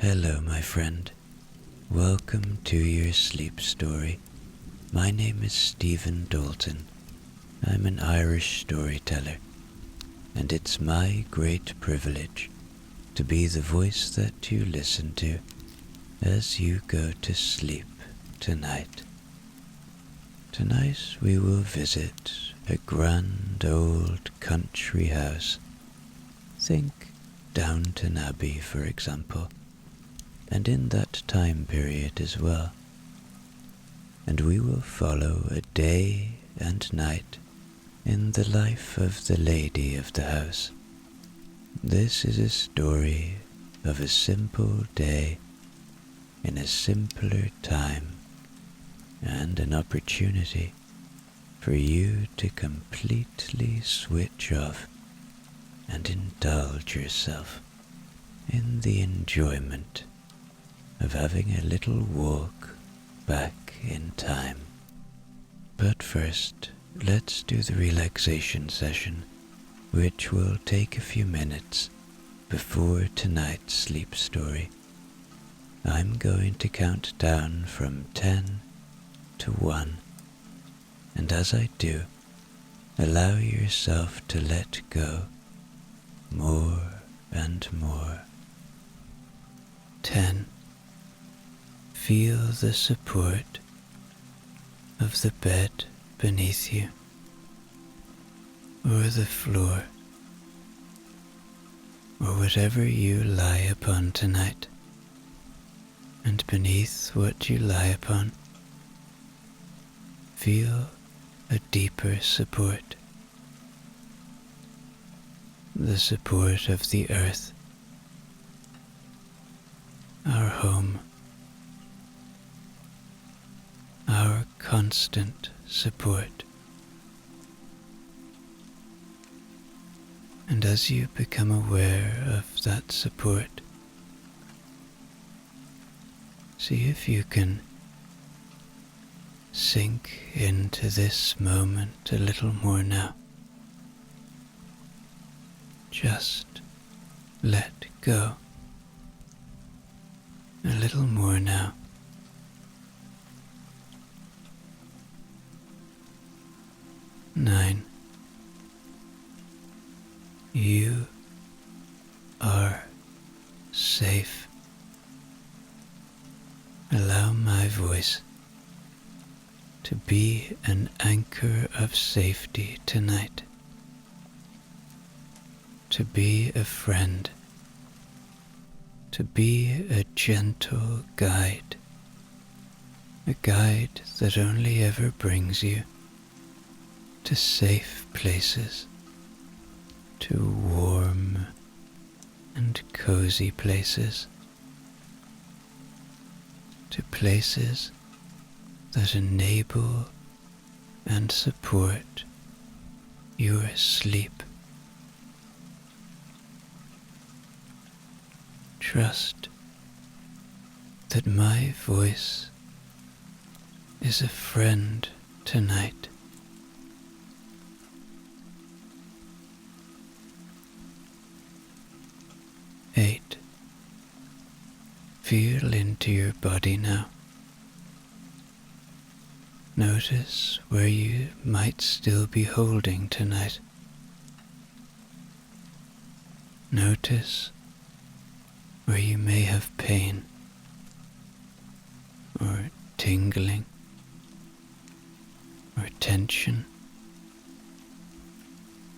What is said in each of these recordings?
Hello, my friend. Welcome to your sleep story. My name is Stephen Dalton. I'm an Irish storyteller, and it's my great privilege to be the voice that you listen to as you go to sleep tonight. Tonight we will visit a grand old country house. Think Downton Abbey, for example, and in that time period as well. And we will follow a day and night in the life of the lady of the house. This is a story of a simple day in a simpler time, and an opportunity for you to completely switch off and indulge yourself in the enjoyment of having a little walk back in time. But first, let's do the relaxation session, which will take a few minutes before tonight's sleep story. I'm going to count down from 10 to 1, and as I do, allow yourself to let go more and more. 10. Feel the support of the bed beneath you, or the floor, or whatever you lie upon tonight. And beneath what you lie upon, feel a deeper support. The support of the earth, our home, our constant support. And as you become aware of that support, see if you can sink into this moment a little more now. Just let go. A little more now. 9. You are safe. Allow my voice to be an anchor of safety tonight, to be a friend, to be a gentle guide, a guide that only ever brings you to safe places, to warm and cozy places, to places that enable and support your sleep. Trust that my voice is a friend tonight. 8. Feel into your body now. Notice where you might still be holding tonight. Notice where you may have pain or tingling or tension.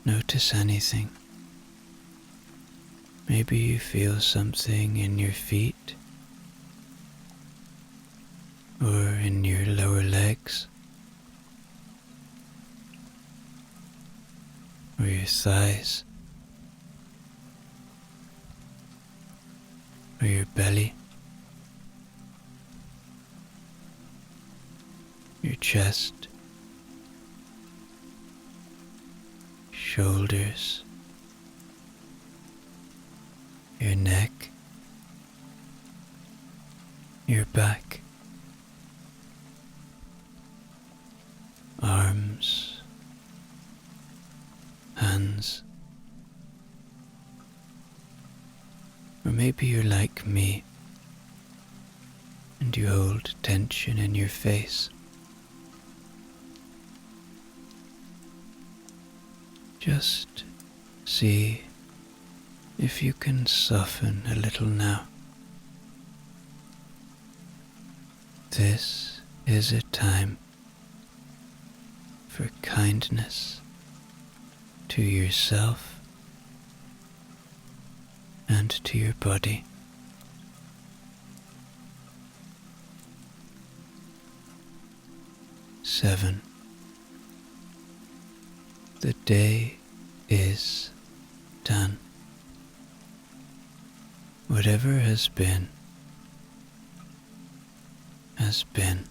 Notice anything. Maybe you feel something in your feet or in your lower legs or your thighs or your belly, your chest, shoulders, your neck, your back, arms, hands. Or maybe you're like me and you hold tension in your face. Just see if you can soften a little now. This is a time for kindness to yourself and to your body. Seven. The day is done. Whatever has been, has been.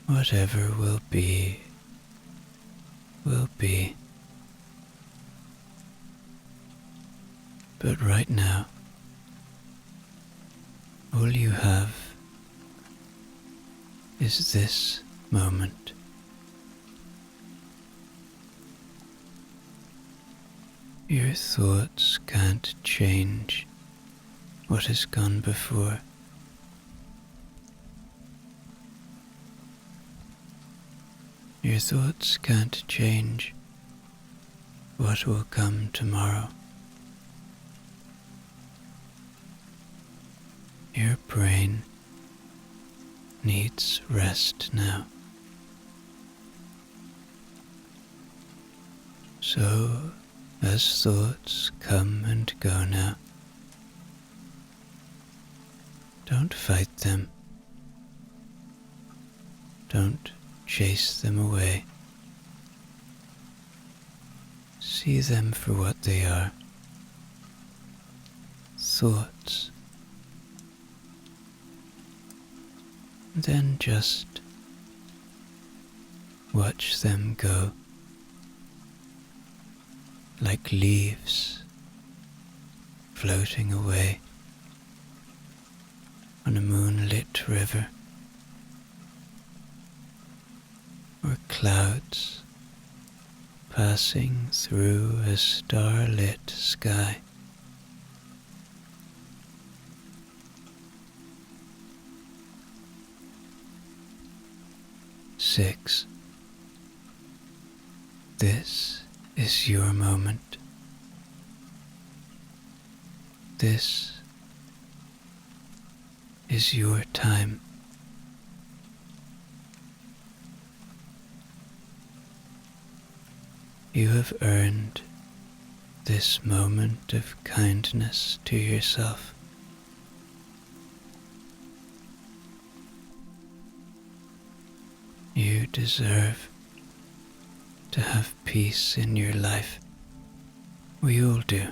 Whatever will be, will be. But right now, all you have is this moment. Your thoughts can't change what has gone before. Your thoughts can't change what will come tomorrow. Your brain needs rest now. So, as thoughts come and go now, don't fight them. Don't chase them away. See them for what they are. Thoughts. Then just watch them go, like leaves floating away on a moonlit river, or clouds passing through a starlit sky. Six. This is your moment. This is your time. You have earned this moment of kindness to yourself. You deserve to have peace in your life. We all do.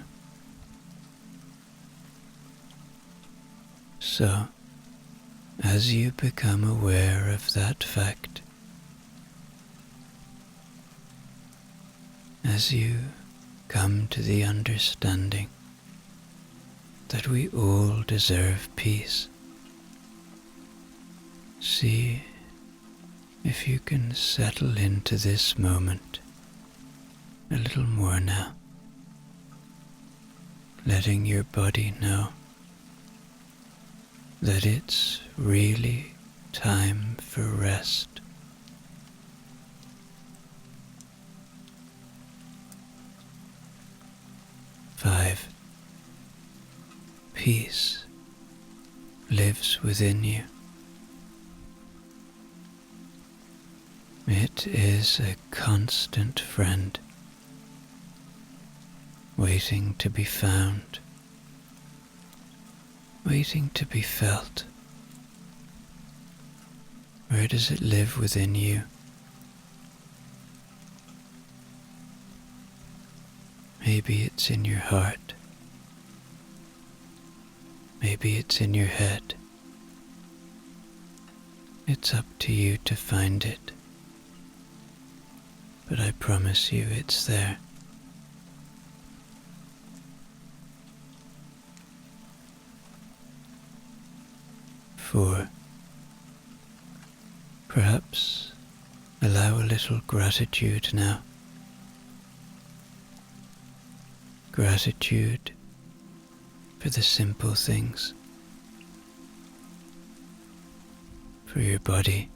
So, as you become aware of that fact, as you come to the understanding that we all deserve peace, see if you can settle into this moment a little more now, letting your body know that it's really time for rest. Five. Peace lives within you. It is a constant friend, waiting to be found, waiting to be felt. Where does it live within you? Maybe it's in your heart. Maybe it's in your head. It's up to you to find it. But I promise you it's there. Four. Perhaps allow a little gratitude now. Gratitude for the simple things, for your body,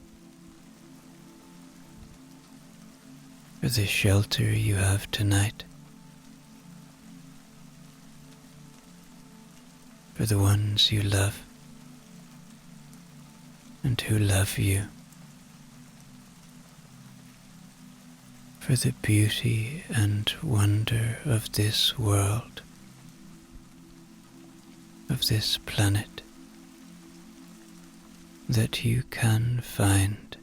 for the shelter you have tonight, for the ones you love and who love you, for the beauty and wonder of this world, of this planet, that you can find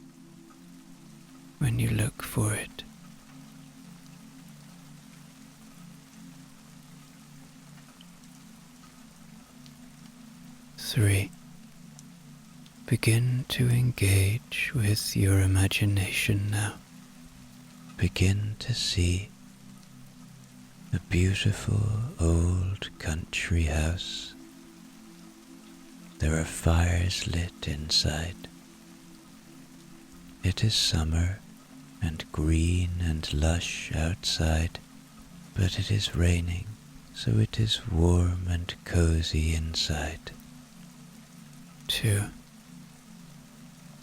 when you look for it. Three, begin to engage with your imagination now. Begin to see a beautiful old country house. There are fires lit inside. It is summer and green and lush outside, but it is raining, so it is warm and cozy inside. 2.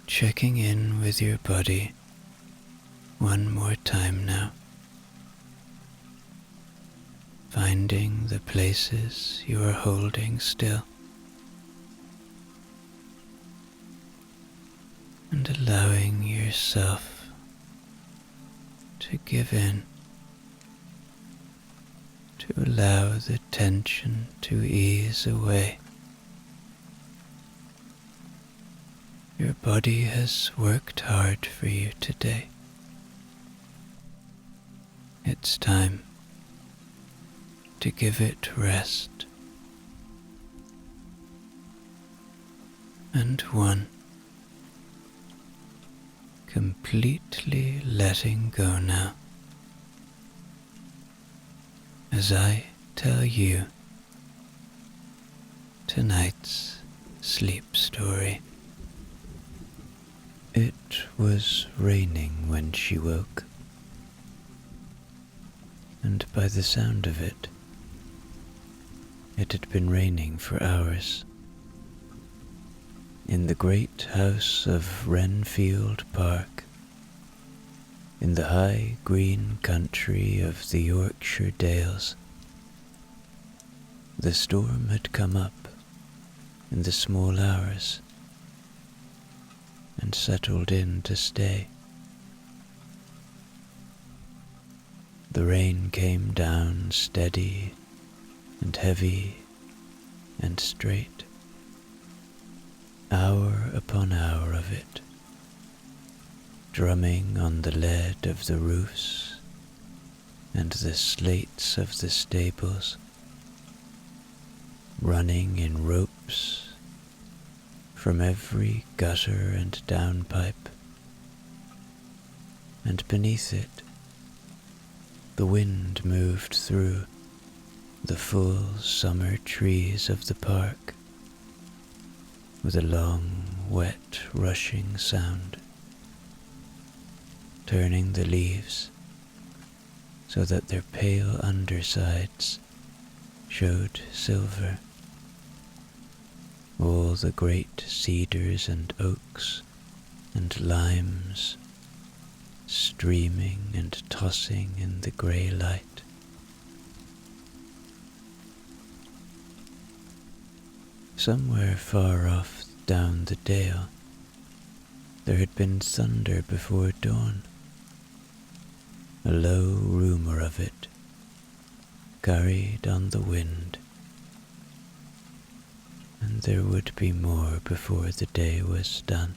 Checking in with your body one more time now. Finding the places you are holding still. And allowing yourself to give in, to allow the tension to ease away. Your body has worked hard for you today. It's time to give it rest. And 1. Completely letting go now. As I tell you tonight's sleep story. It was raining when she woke, and by the sound of it, it had been raining for hours. In the great house of Wrenfield Park, in the high green country of the Yorkshire Dales, the storm had come up in the small hours and settled in to stay. The rain came down steady and heavy and straight, hour upon hour of it, drumming on the lead of the roofs and the slates of the stables, running in ropes from every gutter and downpipe, and beneath it the wind moved through the full summer trees of the park with a long, wet, rushing sound, turning the leaves so that their pale undersides showed silver. All the great cedars and oaks and limes streaming and tossing in the grey light. Somewhere far off down the dale, there had been thunder before dawn, a low rumour of it, carried on the wind, and there would be more before the day was done.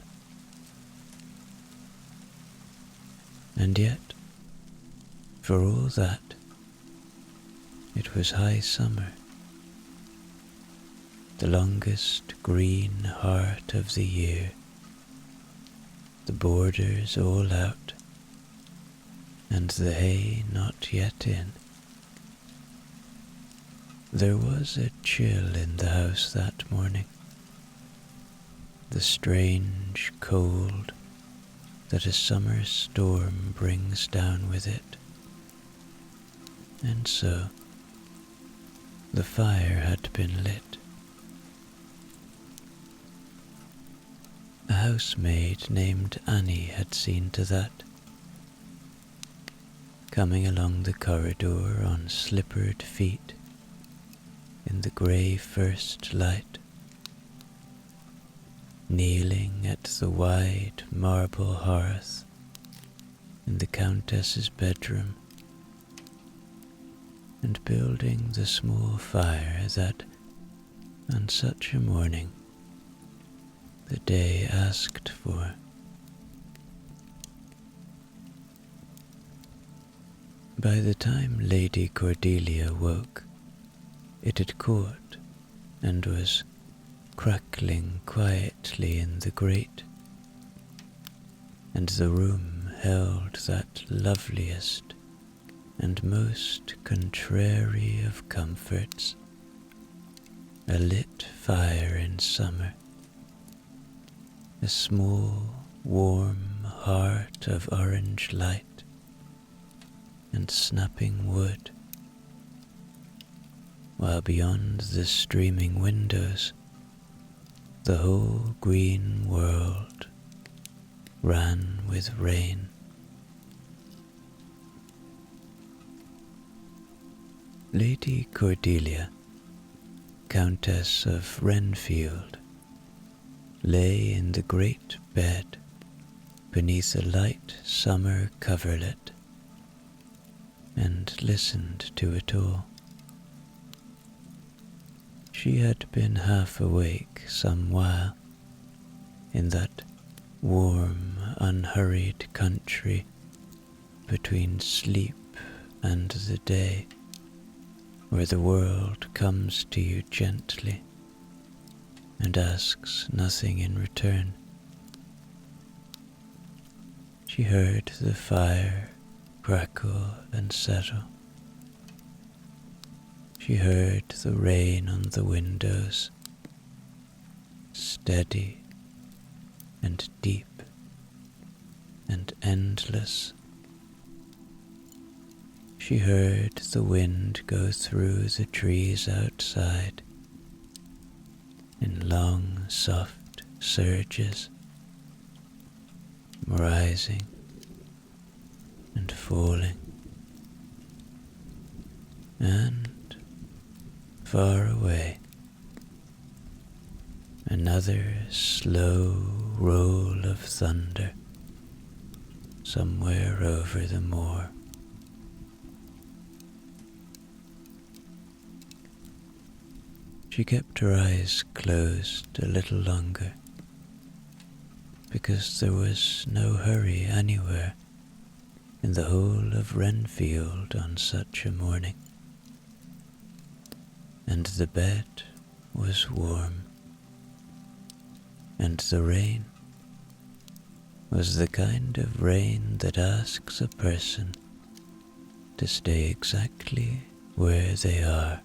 And yet, for all that, it was high summer, the longest green heart of the year, the borders all out, and the hay not yet in. There was a chill in the house that morning, the strange cold that a summer storm brings down with it. And so, the fire had been lit. housemaid named Annie had seen to that, coming along the corridor on slippered feet in the grey first light, kneeling at the wide marble hearth in the Countess's bedroom, and building the small fire that, on such a morning, the day asked for. By the time Lady Cordelia woke, it had caught and was crackling quietly in the grate, and the room held that loveliest and most contrary of comforts, a lit fire in summer, a small, warm heart of orange light and snapping wood, while beyond the streaming windows the whole green world ran with rain. Lady Cordelia, Countess of Renfield, lay in the great bed beneath a light summer coverlet and listened to it all. She had been half awake some while in that warm, unhurried country between sleep and the day, where the world comes to you gently and asks nothing in return. She heard the fire crackle and settle. She heard the rain on the windows, steady and deep and endless. She heard the wind go through the trees outside in long, soft surges, rising and falling, and far away, another slow roll of thunder somewhere over the moor. She kept her eyes closed a little longer, because there was no hurry anywhere in the whole of Renfield on such a morning, and the bed was warm, and the rain was the kind of rain that asks a person to stay exactly where they are.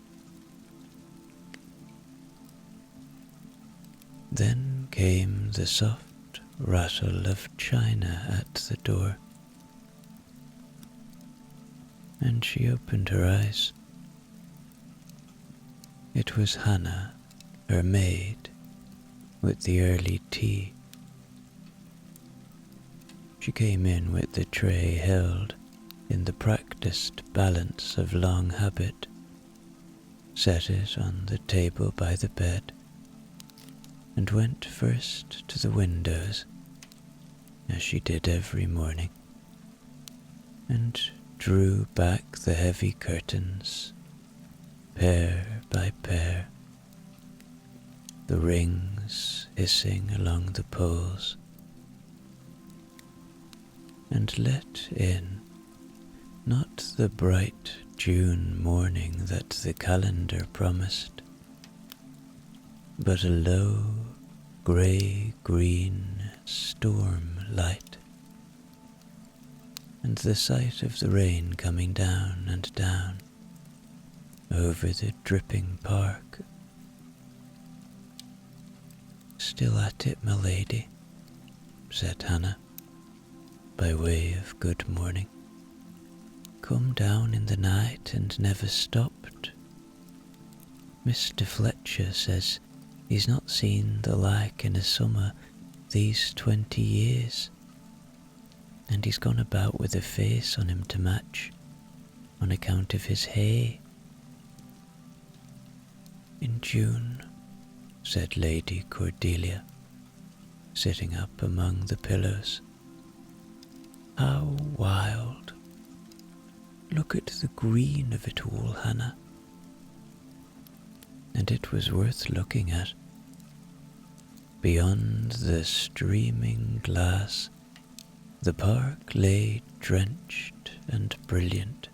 Then came the soft rattle of china at the door, and she opened her eyes. It was Hannah, her maid, with the early tea. She came in with the tray held in the practiced balance of long habit, set it on the table by the bed, and went first to the windows, as she did every morning, and drew back the heavy curtains, pair by pair, the rings hissing along the poles, and let in not the bright June morning that the calendar promised, but a low, grey-green storm light, and the sight of the rain coming down and down over the dripping park. "Still at it, my lady," said Hannah, by way of good morning. "Come down in the night and never stopped. Mr. Fletcher says he's not seen the like in a summer these 20 years, and he's gone about with a face on him to match, on account of his hay." "In June," said Lady Cordelia, sitting up among the pillows. "How wild! Look at the green of it all, Hannah." And it was worth looking at. Beyond the streaming glass, the park lay drenched and brilliant,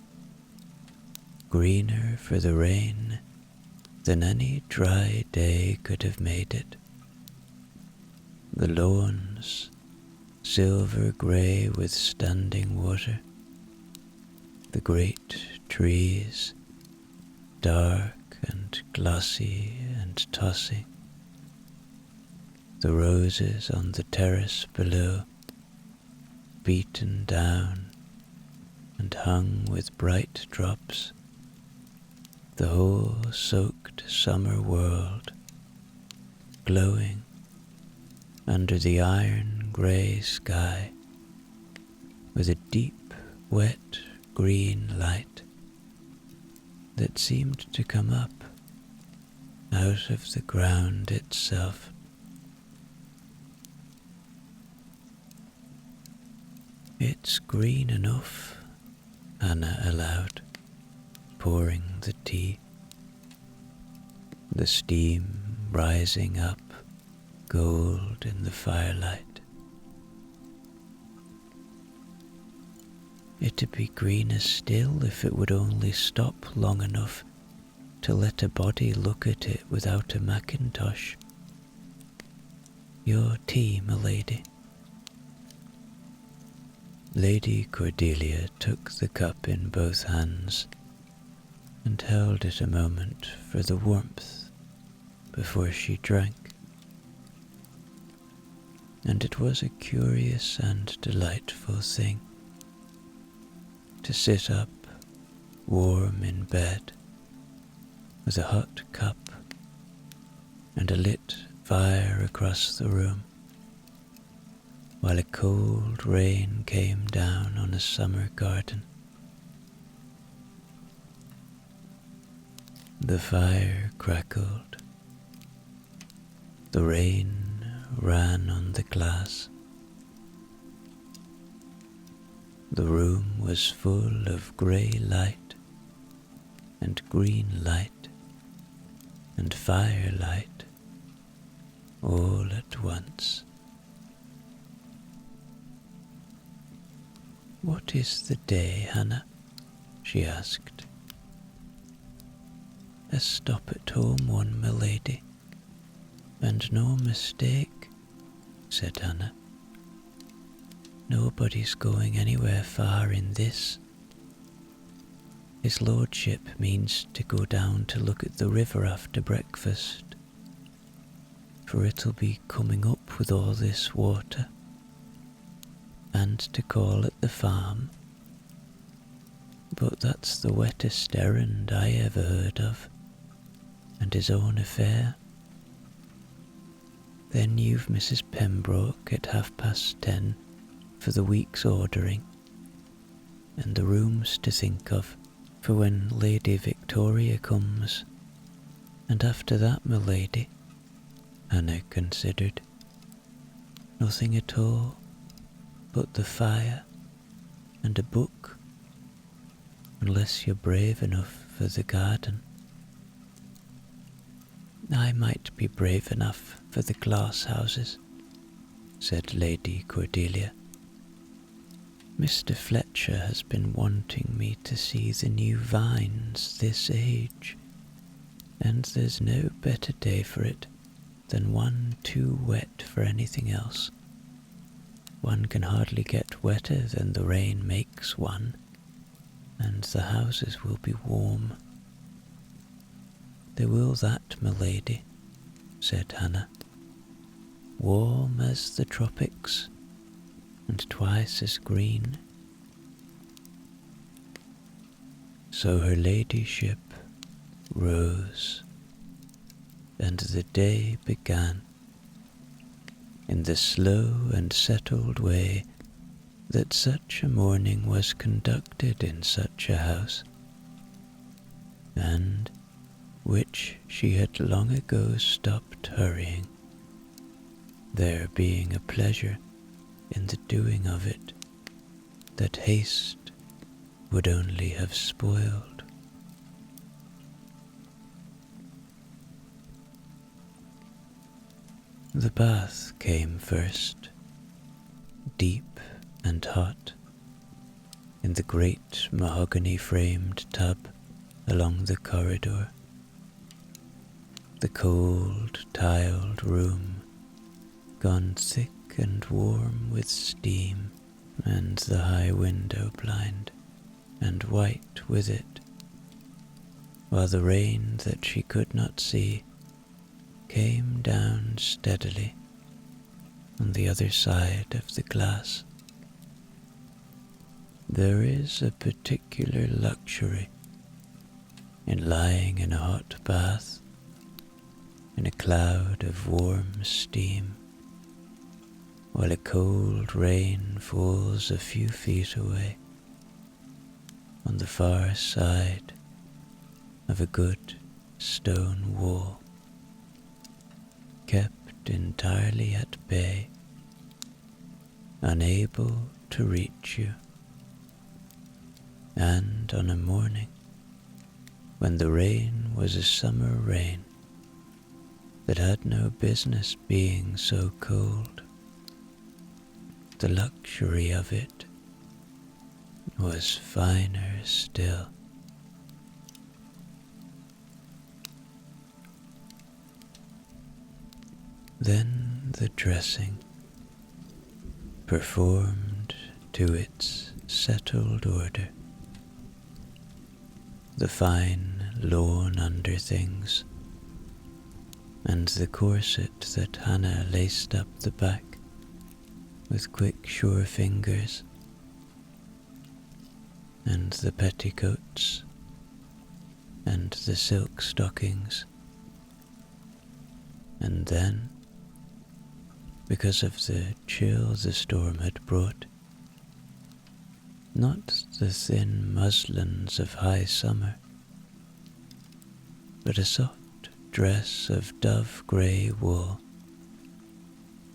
greener for the rain than any dry day could have made it. The lawns, silver grey with standing water, the great trees, dark and glossy and tossing, the roses on the terrace below, beaten down and hung with bright drops, the whole soaked summer world, glowing under the iron grey sky with a deep, wet green light that seemed to come up out of the ground itself. "It's green enough," Hannah allowed, pouring the tea, the steam rising up gold in the firelight. "It'd be greener still if it would only stop long enough to let a body look at it without a mackintosh. Your tea, my lady." Lady Cordelia took the cup in both hands and held it a moment for the warmth before she drank. And it was a curious and delightful thing to sit up warm in bed with a hot cup and a lit fire across the room, while a cold rain came down on a summer garden. The fire crackled, the rain ran on the glass. The room was full of grey light and green light and firelight all at once. "What is the day, Hannah?" she asked. "A stop at home one, my lady, and no mistake," said Hannah. "Nobody's going anywhere far in this. His lordship means to go down to look at the river after breakfast, for it'll be coming up with all this water, and to call at the farm. But that's the wettest errand I ever heard of, and his own affair. Then you've Mrs. Pembroke at 10:30 for the week's ordering, and the rooms to think of for when Lady Victoria comes. And after that, my lady," Hannah considered, "nothing at all but the fire and a book, unless you're brave enough for the garden." "I might be brave enough for the glass houses," said Lady Cordelia. "Mr. Fletcher has been wanting me to see the new vines this age, and there's no better day for it than one too wet for anything else. One can hardly get wetter than the rain makes one, and the houses will be warm." "They will that, my lady," said Hannah. "Warm as the tropics, and twice as green." So her ladyship rose, and the day began. in the slow and settled way that such a morning was conducted in such a house, and which she had long ago stopped hurrying, there being a pleasure in the doing of it that haste would only have spoiled. The bath came first, deep and hot, in the great mahogany-framed tub along the corridor. The cold, tiled room, gone thick and warm with steam, and the high window blind, and white with it, while the rain that she could not see came down steadily on the other side of the glass. There is a particular luxury in lying in a hot bath, in a cloud of warm steam, while a cold rain falls a few feet away on the far side of a good stone wall, kept entirely at bay, unable to reach you. And on a morning when the rain was a summer rain that had no business being so cold, the luxury of it was finer still. Then the dressing, performed to its settled order, the fine lawn underthings, and the corset that Hannah laced up the back with quick sure fingers, and the petticoats, and the silk stockings, and then, because of the chill the storm had brought, not the thin muslins of high summer, but a soft dress of dove-grey wool,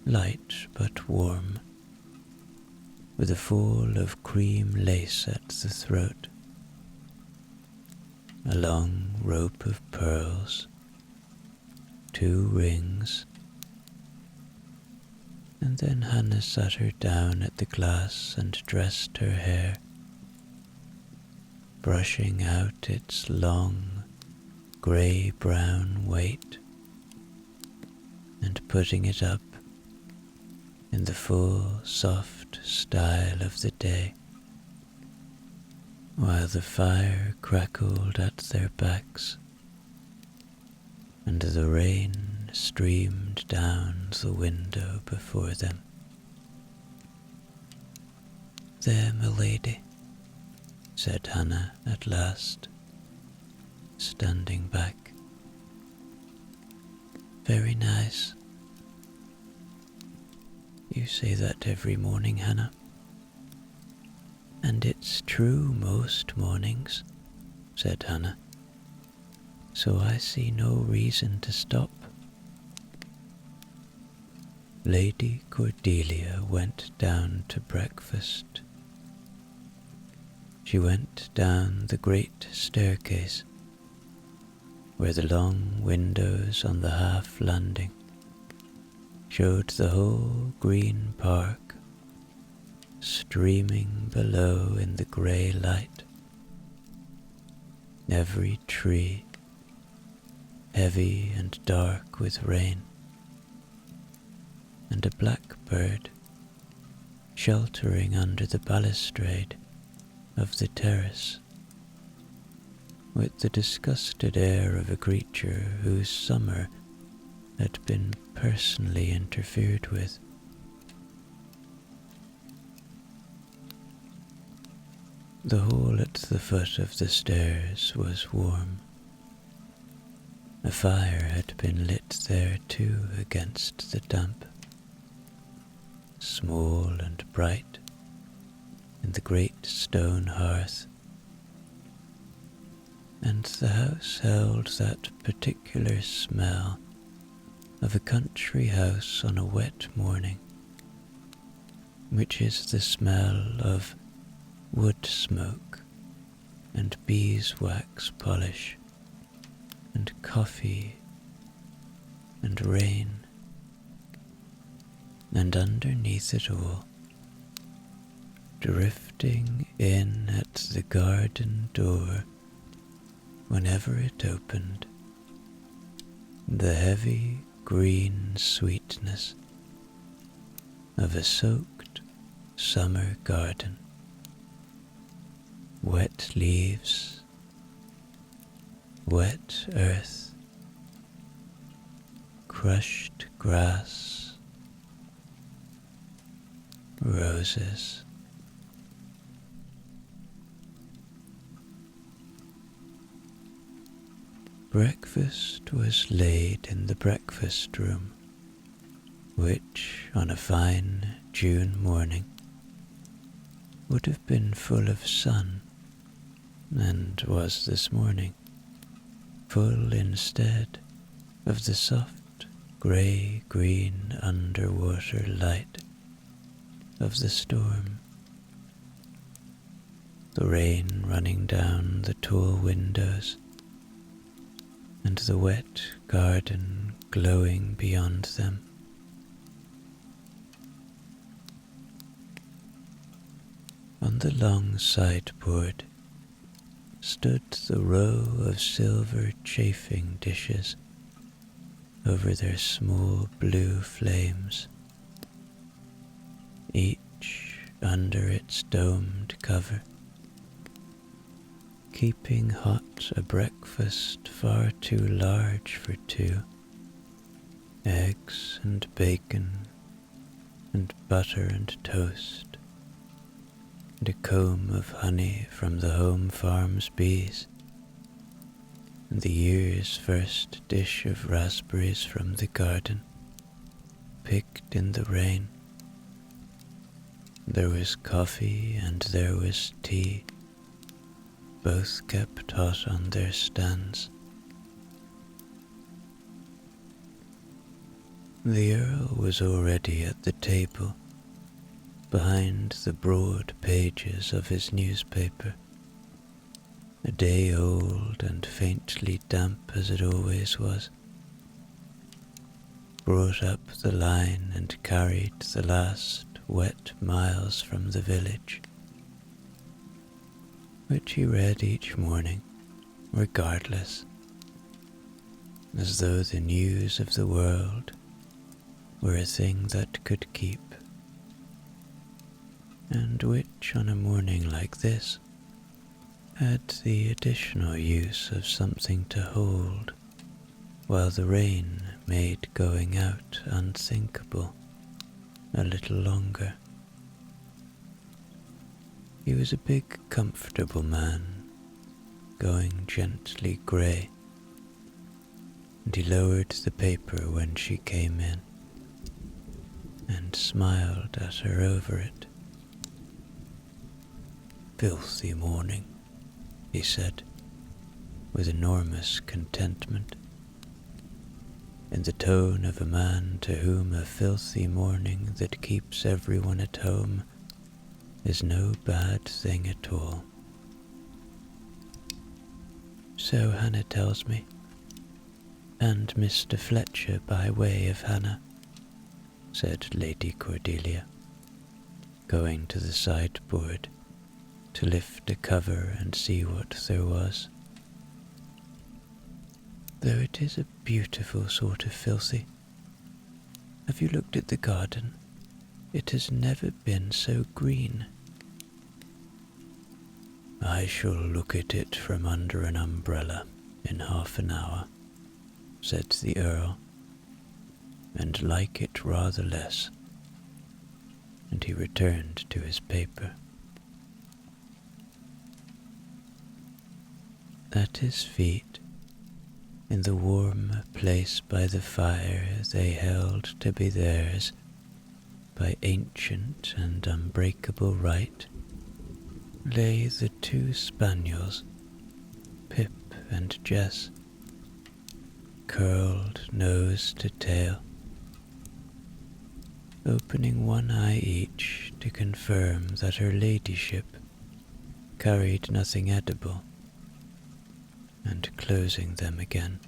light but warm, with a fall of cream lace at the throat, a long rope of pearls, 2 rings, and then Hannah sat her down at the glass and dressed her hair, brushing out its long, grey-brown weight, and putting it up in the full, soft style of the day, while the fire crackled at their backs, and the rain streamed down the window before them. "There, my lady," said Hannah at last, standing back. "Very nice." "You say that every morning, Hannah." "And it's true most mornings," said Hannah, "so I see no reason to stop." Lady Cordelia went down to breakfast. She went down the great staircase, where the long windows on the half landing showed the whole green park streaming below in the grey light, every tree heavy and dark with rain, and a blackbird sheltering under the balustrade of the terrace, with the disgusted air of a creature whose summer had been personally interfered with. The hall at the foot of the stairs was warm. A fire had been lit there too against the damp, small and bright in the great stone hearth, and the house held that particular smell of a country house on a wet morning, which is the smell of wood smoke and beeswax polish and coffee and rain, and underneath it all, drifting in at the garden door whenever it opened, the heavy green sweetness of a soaked summer garden. Wet leaves, wet earth, crushed grass, roses. Breakfast was laid in the breakfast room, which, on a fine June morning, would have been full of sun, and was this morning full instead of the soft grey-green underwater light of the storm, the rain running down the tall windows, and the wet garden glowing beyond them. On the long sideboard stood the row of silver chafing dishes over their small blue flames, each under its domed cover, keeping hot a breakfast far too large for two, eggs and bacon and butter and toast, and a comb of honey from the home farm's bees, and the year's first dish of raspberries from the garden, picked in the rain. There was coffee and there was tea, both kept hot on their stands. The Earl was already at the table, behind the broad pages of his newspaper, a day old and faintly damp as it always was, brought up the line and carried the last wet miles from the village, which he read each morning, regardless, as though the news of the world were a thing that could keep, and which on a morning like this had the additional use of something to hold while the rain made going out unthinkable a little longer. He was a big, comfortable man, going gently grey, and he lowered the paper when she came in, and smiled at her over it. "Filthy morning," he said, with enormous contentment, in the tone of a man to whom a filthy morning that keeps everyone at home is no bad thing at all. "So Hannah tells me, and Mr. Fletcher by way of Hannah," said Lady Cordelia, going to the sideboard to lift a cover and see what there was. "Though it is a beautiful sort of filthy. Have you looked at the garden? It has never been so green." "I shall look at it from under an umbrella in half an hour," said the Earl, "and like it rather less," and he returned to his paper. At his feet, in the warm place by the fire they held to be theirs, by ancient and unbreakable right, lay the two spaniels, Pip and Jess, curled nose to tail, opening one eye each to confirm that her ladyship carried nothing edible, and closing them again.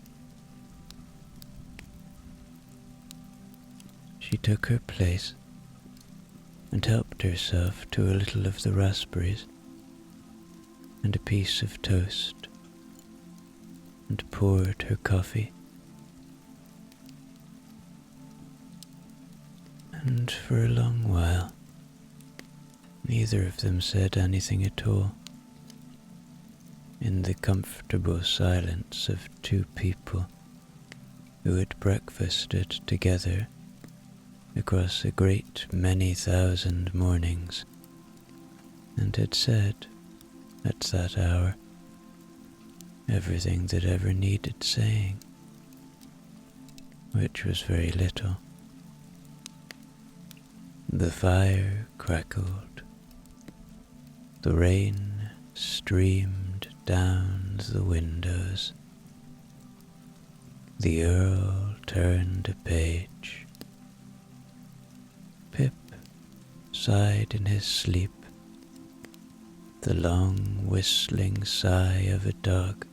She took her place and helped herself to a little of the raspberries and a piece of toast, and poured her coffee. And for a long while, neither of them said anything at all, in the comfortable silence of two people who had breakfasted together across a great many thousand mornings, and had said, at that hour, everything that ever needed saying, which was very little. The fire crackled, the rain streamed down the windows, the Earl turned a page, Pip sighed in his sleep, the long whistling sigh of a dog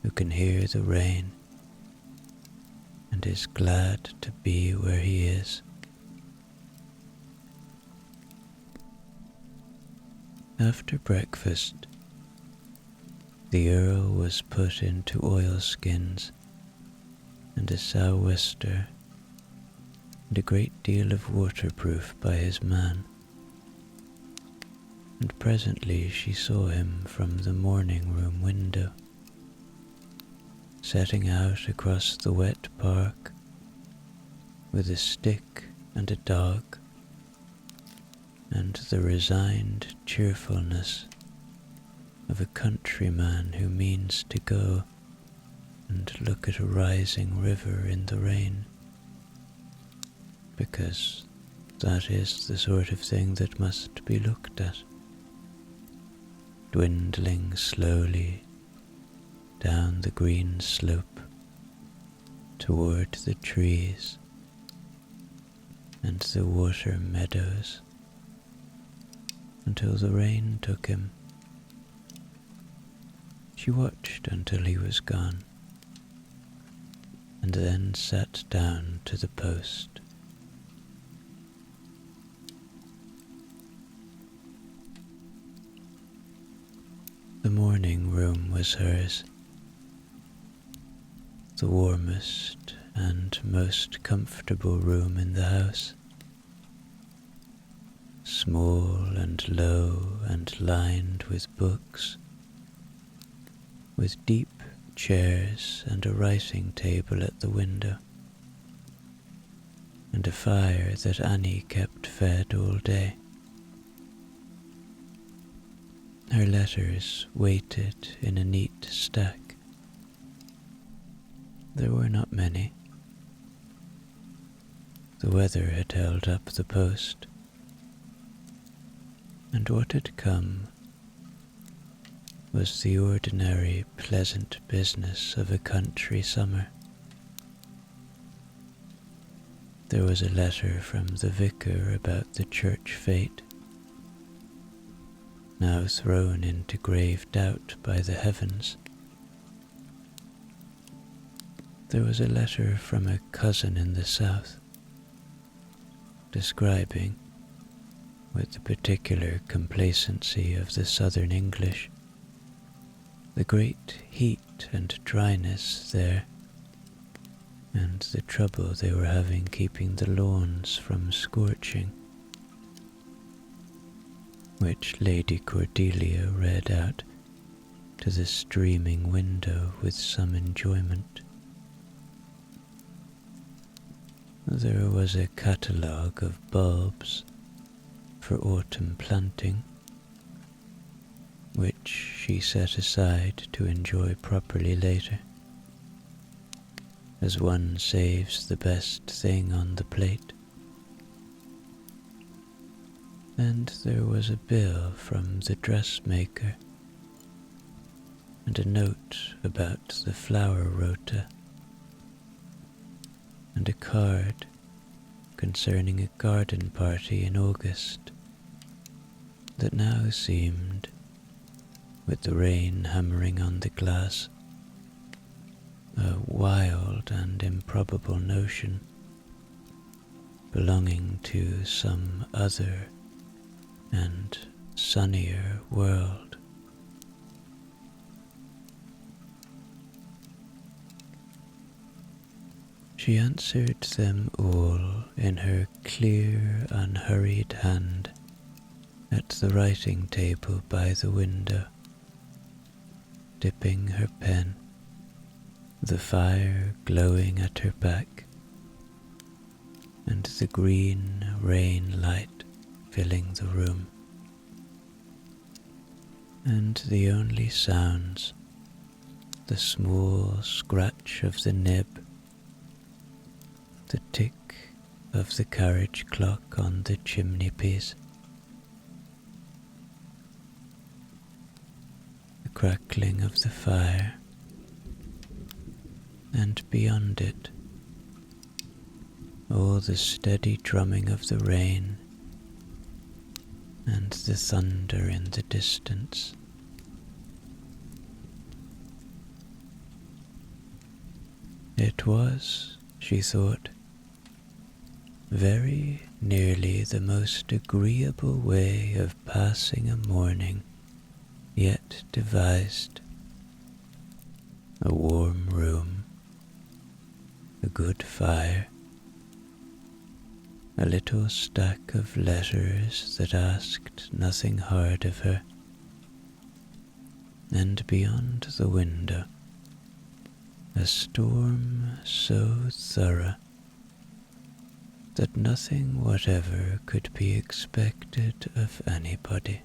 who can hear the rain and is glad to be where he is. After breakfast, the Earl was put into oilskins and a sou'wester and a great deal of waterproof by his man, and presently she saw him from the morning-room window, setting out across the wet park with a stick and a dog, and the resigned cheerfulness of a countryman who means to go and look at a rising river in the rain, because that is the sort of thing that must be looked at, dwindling slowly down the green slope toward the trees and the water meadows, until the rain took him. She watched until he was gone, and then sat down to the post. The morning room was hers, the warmest and most comfortable room in the house, small and low and lined with books, with deep chairs and a writing table at the window, and a fire that Annie kept fed all day. Her letters waited in a neat stack. There were not many. The weather had held up the post, and what had come was the ordinary pleasant business of a country summer. There was a letter from the vicar about the church fete, now thrown into grave doubt by the heavens. There was a letter from a cousin in the south, describing, with the particular complacency of the southern English, the great heat and dryness there, and the trouble they were having keeping the lawns from scorching, which Lady Cordelia read out to the streaming window with some enjoyment. There was a catalogue of bulbs for autumn planting, which she set aside to enjoy properly later, as one saves the best thing on the plate, and there was a bill from the dressmaker, and a note about the flower rota, and a card concerning a garden party in August that now seemed, with the rain hammering on the glass, a wild and improbable notion belonging to some other and sunnier world. She answered them all in her clear, unhurried hand at the writing table by the window, dipping her pen, the fire glowing at her back, and the green rain light filling the room, and the only sounds, the small scratch of the nib, the tick of the carriage clock on the chimney-piece, the crackling of the fire, and beyond it, all the steady drumming of the rain and the thunder in the distance. It was, she thought, very nearly the most agreeable way of passing a morning yet devised. A warm room, a good fire, a little stack of letters that asked nothing hard of her, and beyond the window, a storm so thorough that nothing whatever could be expected of anybody.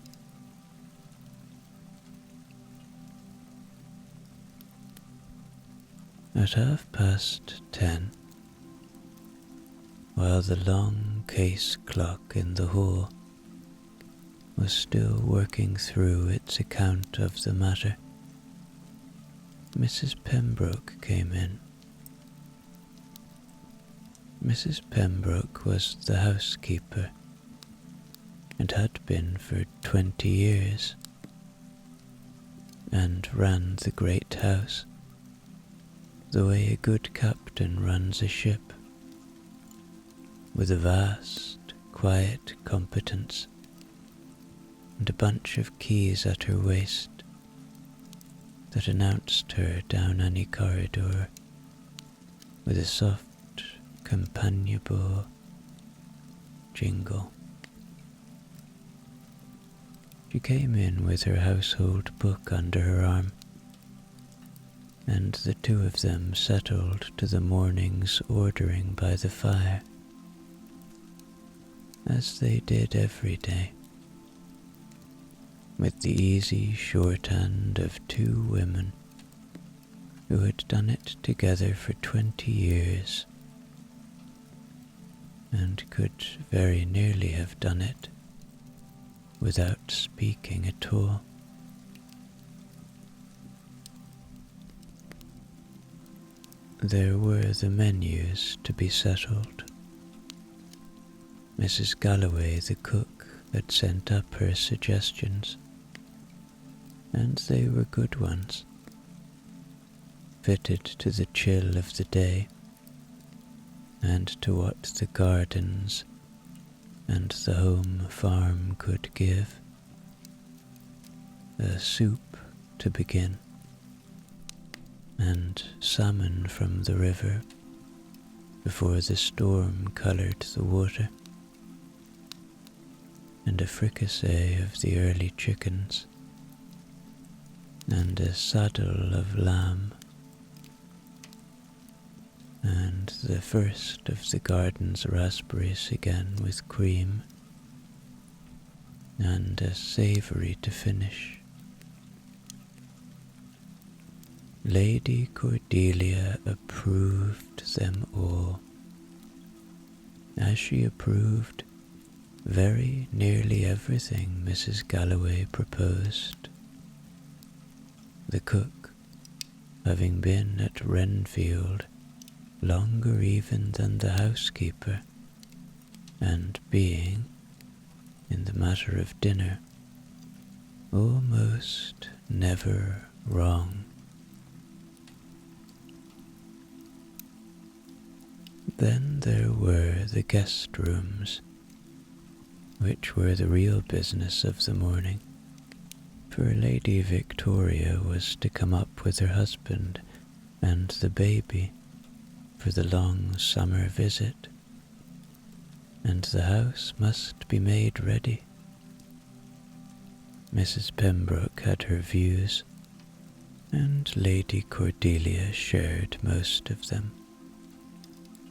At 10:30, while the long case clock in the hall was still working through its account of the matter, Mrs. Pembroke came in. Mrs. Pembroke was the housekeeper, and had been for 20 years, and ran the great house the way a good captain runs a ship, with a vast, quiet competence, and a bunch of keys at her waist that announced her down any corridor with a soft, companionable jingle. She came in with her household book under her arm, and the two of them settled to the morning's ordering by the fire, as they did every day, with the easy shorthand of two women who had done it together for 20 years, and could very nearly have done it without speaking at all. There were the menus to be settled. Mrs. Galloway, the cook, had sent up her suggestions, and they were good ones, fitted to the chill of the day, and to what the gardens and the home farm could give. A soup to begin, and salmon from the river before the storm coloured the water, and a fricassee of the early chickens, and a saddle of lamb, and the first of the garden's raspberries again with cream, and a savoury to finish. Lady Cordelia approved them all, as she approved very nearly everything Mrs. Galloway proposed. The cook, having been at Renfield longer even than the housekeeper, and being, in the matter of dinner, almost never wrong. Then there were the guest rooms, which were the real business of the morning, for Lady Victoria was to come up with her husband and the baby for the long summer visit, and the house must be made ready. Mrs. Pembroke had her views, and Lady Cordelia shared most of them.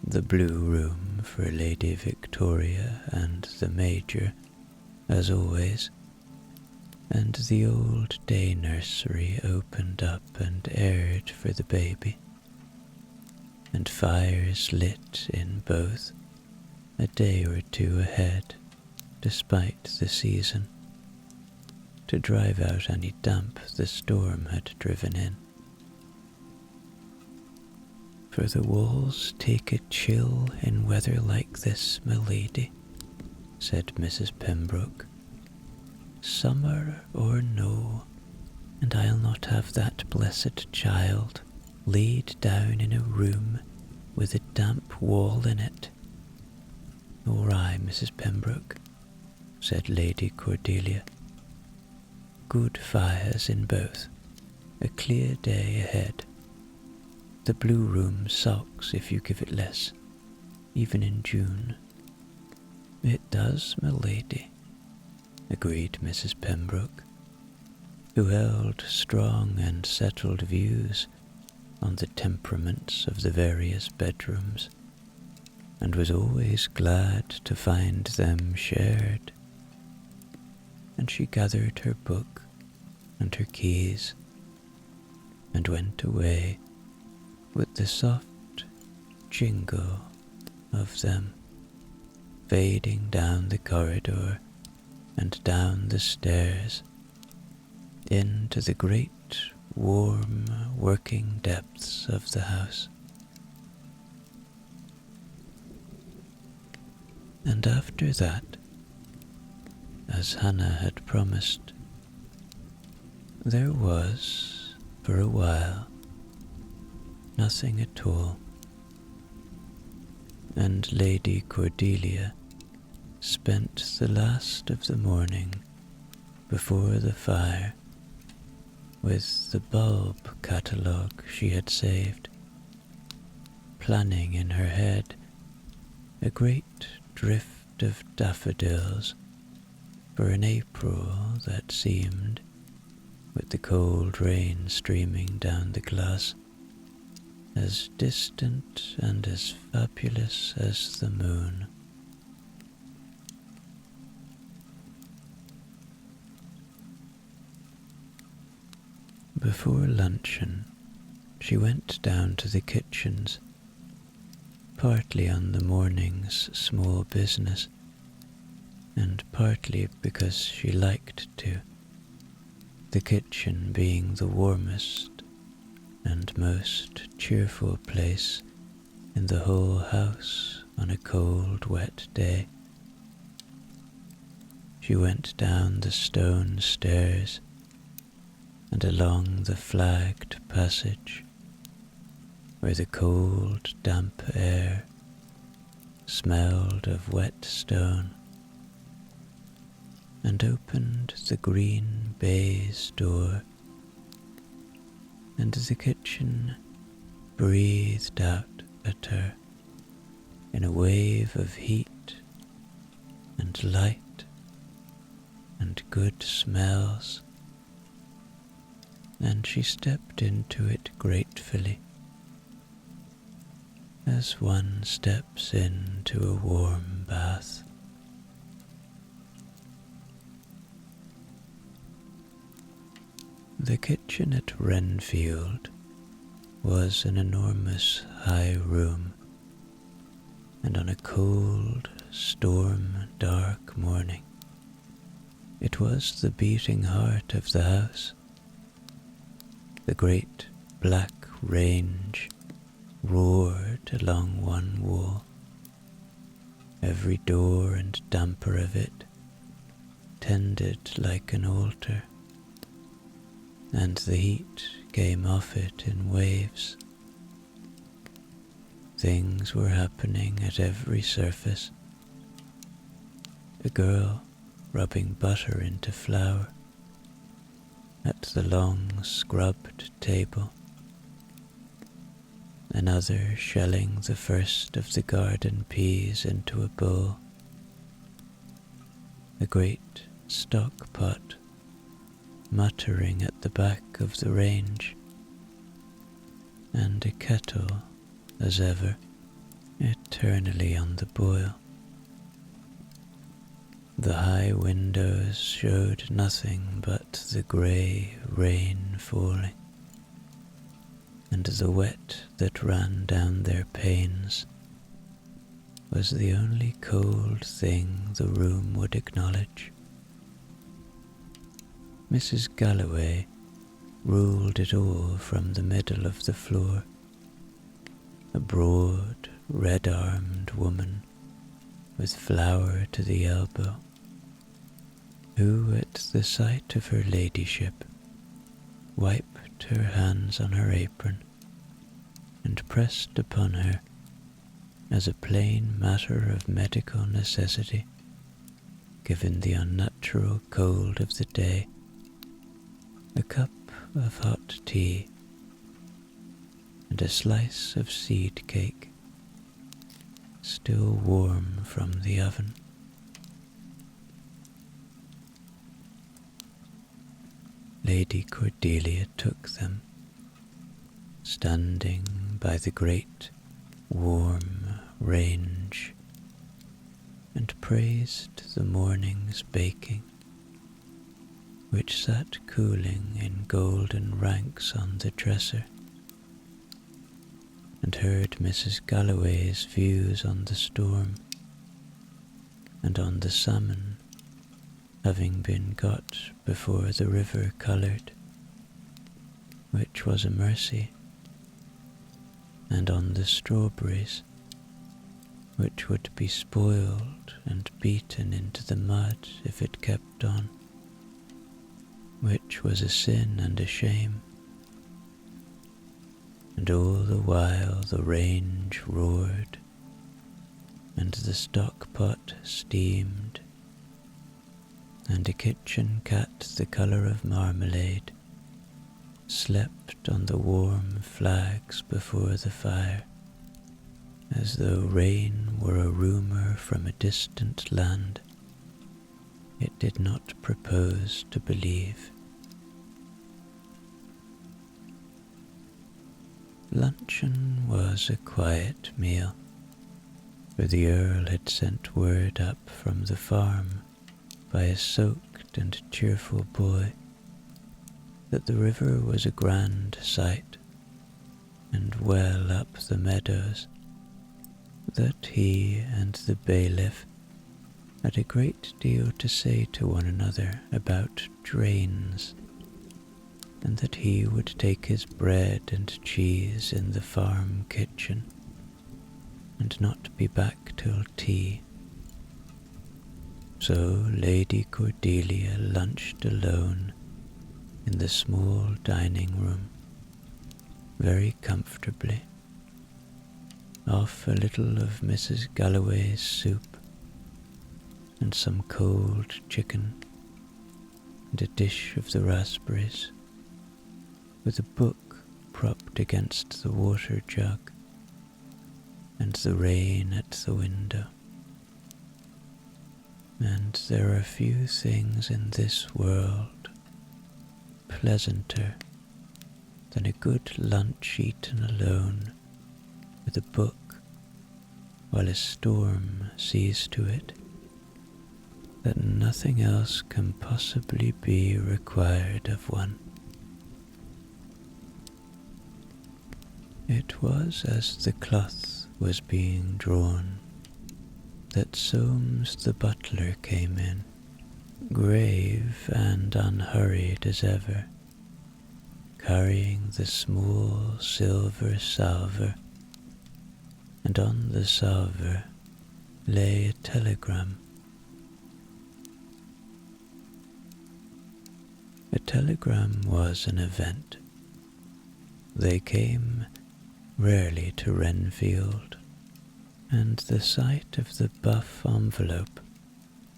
The blue room for Lady Victoria and the Major, as always, and the old day nursery opened up and aired for the baby, and fires lit in both a day or two ahead, despite the season, to drive out any damp the storm had driven in. For the walls take a chill in weather like this, my lady, said Mrs. Pembroke. Summer or no, and I'll not have that blessed child laid down in a room with a damp wall in it. Nor I, Mrs. Pembroke, said Lady Cordelia. Good fires in both, a clear day ahead. The blue room sulks if you give it less, even in June. It does, my lady, agreed Mrs. Pembroke, who held strong and settled views on the temperaments of the various bedrooms, and was always glad to find them shared. And she gathered her book and her keys, and went away with the soft jingle of them, fading down the corridor and down the stairs, into the great, warm, working depths of the house. And after that, as Hannah had promised, there was, for a while, nothing at all, and Lady Cordelia spent the last of the morning before the fire with the bulb catalogue she had saved, planning in her head a great drift of daffodils for an April that seemed, with the cold rain streaming down the glass, as distant and as fabulous as the moon. Before luncheon, she went down to the kitchens, partly on the morning's small business, and partly because she liked to, the kitchen being the warmest and most cheerful place in the whole house on a cold, wet day. She went down the stone stairs and along the flagged passage, where the cold, damp air smelled of wet stone, and opened the green baize door, and the kitchen breathed out at her in a wave of heat and light and good smells, and she stepped into it gratefully, as one steps into a warm bath. The kitchen at Renfield was an enormous high room, and on a cold, storm-dark morning. It was the beating heart of the house. The great black range roared along one wall, every door and damper of it tended like an altar, and the heat came off it in waves. Things were happening at every surface. A girl rubbing butter into flour at the long scrubbed table, another shelling the first of the garden peas into a bowl, a great stock pot muttering at the back of the range, and a kettle, as ever, eternally on the boil. The high windows showed nothing but the grey rain falling, and the wet that ran down their panes was the only cold thing the room would acknowledge. Mrs. Galloway ruled it all from the middle of the floor, a broad, red-armed woman with flour to the elbow, who at the sight of her ladyship wiped her hands on her apron and pressed upon her, as a plain matter of medical necessity, given the unnatural cold of the day, a cup of hot tea and a slice of seed cake, still warm from the oven. Lady Cordelia took them, standing by the great warm range, and praised the morning's baking, which sat cooling in golden ranks on the dresser, and heard Mrs. Galloway's views on the storm, and on the salmon having been got before the river coloured, which was a mercy, and on the strawberries, which would be spoiled and beaten into the mud if it kept on, which was a sin and a shame. And all the while the range roared, and the stock-pot steamed, and a kitchen cat the colour of marmalade slept on the warm flags before the fire, as though rain were a rumour from a distant land it did not propose to believe. Luncheon was a quiet meal, for the Earl had sent word up from the farm by a soaked and cheerful boy that the river was a grand sight, and well up the meadows, that he and the bailiff had a great deal to say to one another about drains, and that he would take his bread and cheese in the farm kitchen, and not be back till tea. So Lady Cordelia lunched alone in the small dining room, very comfortably, off a little of Mrs. Galloway's soup, and some cold chicken, and a dish of the raspberries, with a book propped against the water jug, and the rain at the window. And there are few things in this world pleasanter than a good lunch eaten alone with a book while a storm sees to it that nothing else can possibly be required of one. It was as the cloth was being drawn that Soames the butler came in, grave and unhurried as ever, carrying the small silver salver, and on the salver lay a telegram. A telegram was an event. They came rarely to Renfield, and the sight of the buff envelope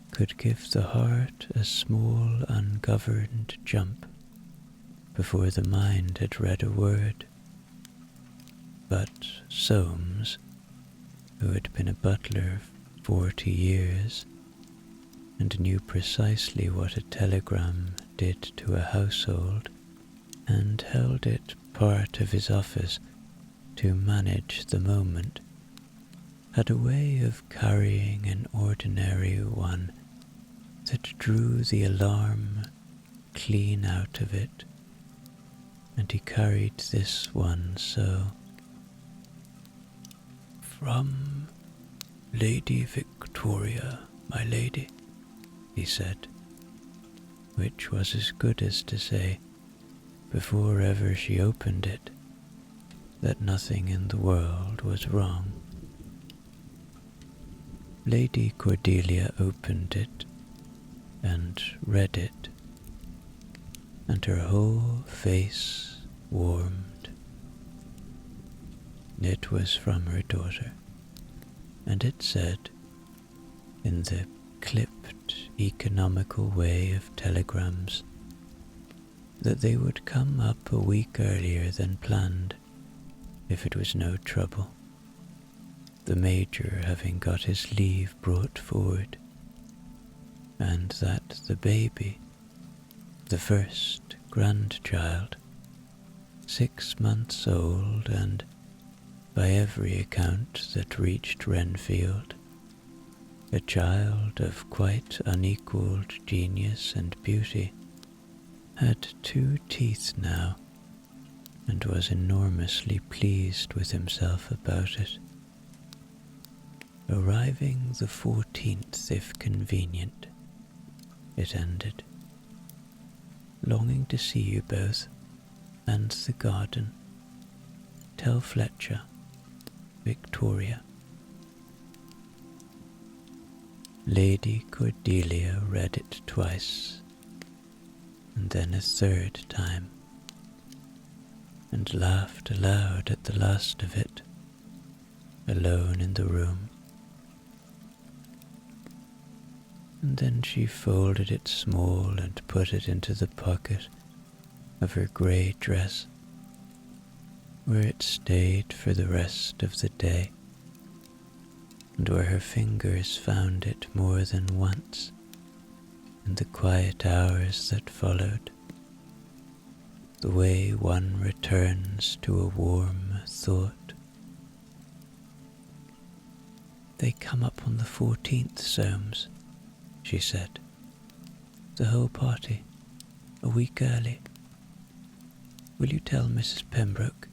could give the heart a small ungoverned jump before the mind had read a word. But Soames, who had been a butler 40 years, and knew precisely what a telegram did to a household, and held it part of his office to manage the moment, had a way of carrying an ordinary one that drew the alarm clean out of it, and he carried this one so. "From Lady Victoria, my lady," he said, which was as good as to say, before ever she opened it, that nothing in the world was wrong. Lady Cordelia opened it and read it, and her whole face warmed. It was from her daughter, and it said, in the clipped, economical way of telegrams, that they would come up a week earlier than planned, if it was no trouble, the Major having got his leave brought forward, and that the baby, the first grandchild, 6 months old, and by every account that reached Renfield, a child of quite unequalled genius and beauty, had 2 teeth now, and was enormously pleased with himself about it. "Arriving the 14th, if convenient," it ended. "Longing to see you both, and the garden. Tell Fletcher, Victoria." Lady Cordelia read it twice, and then a 3rd time, and laughed aloud at the last of it, alone in the room. And then she folded it small and put it into the pocket of her grey dress, where it stayed for the rest of the day, and where her fingers found it more than once in the quiet hours that followed, the way one returns to a warm thought. "They come up on the 14th, Soames," she said. "The whole party, a week early. Will you tell Mrs. Pembroke?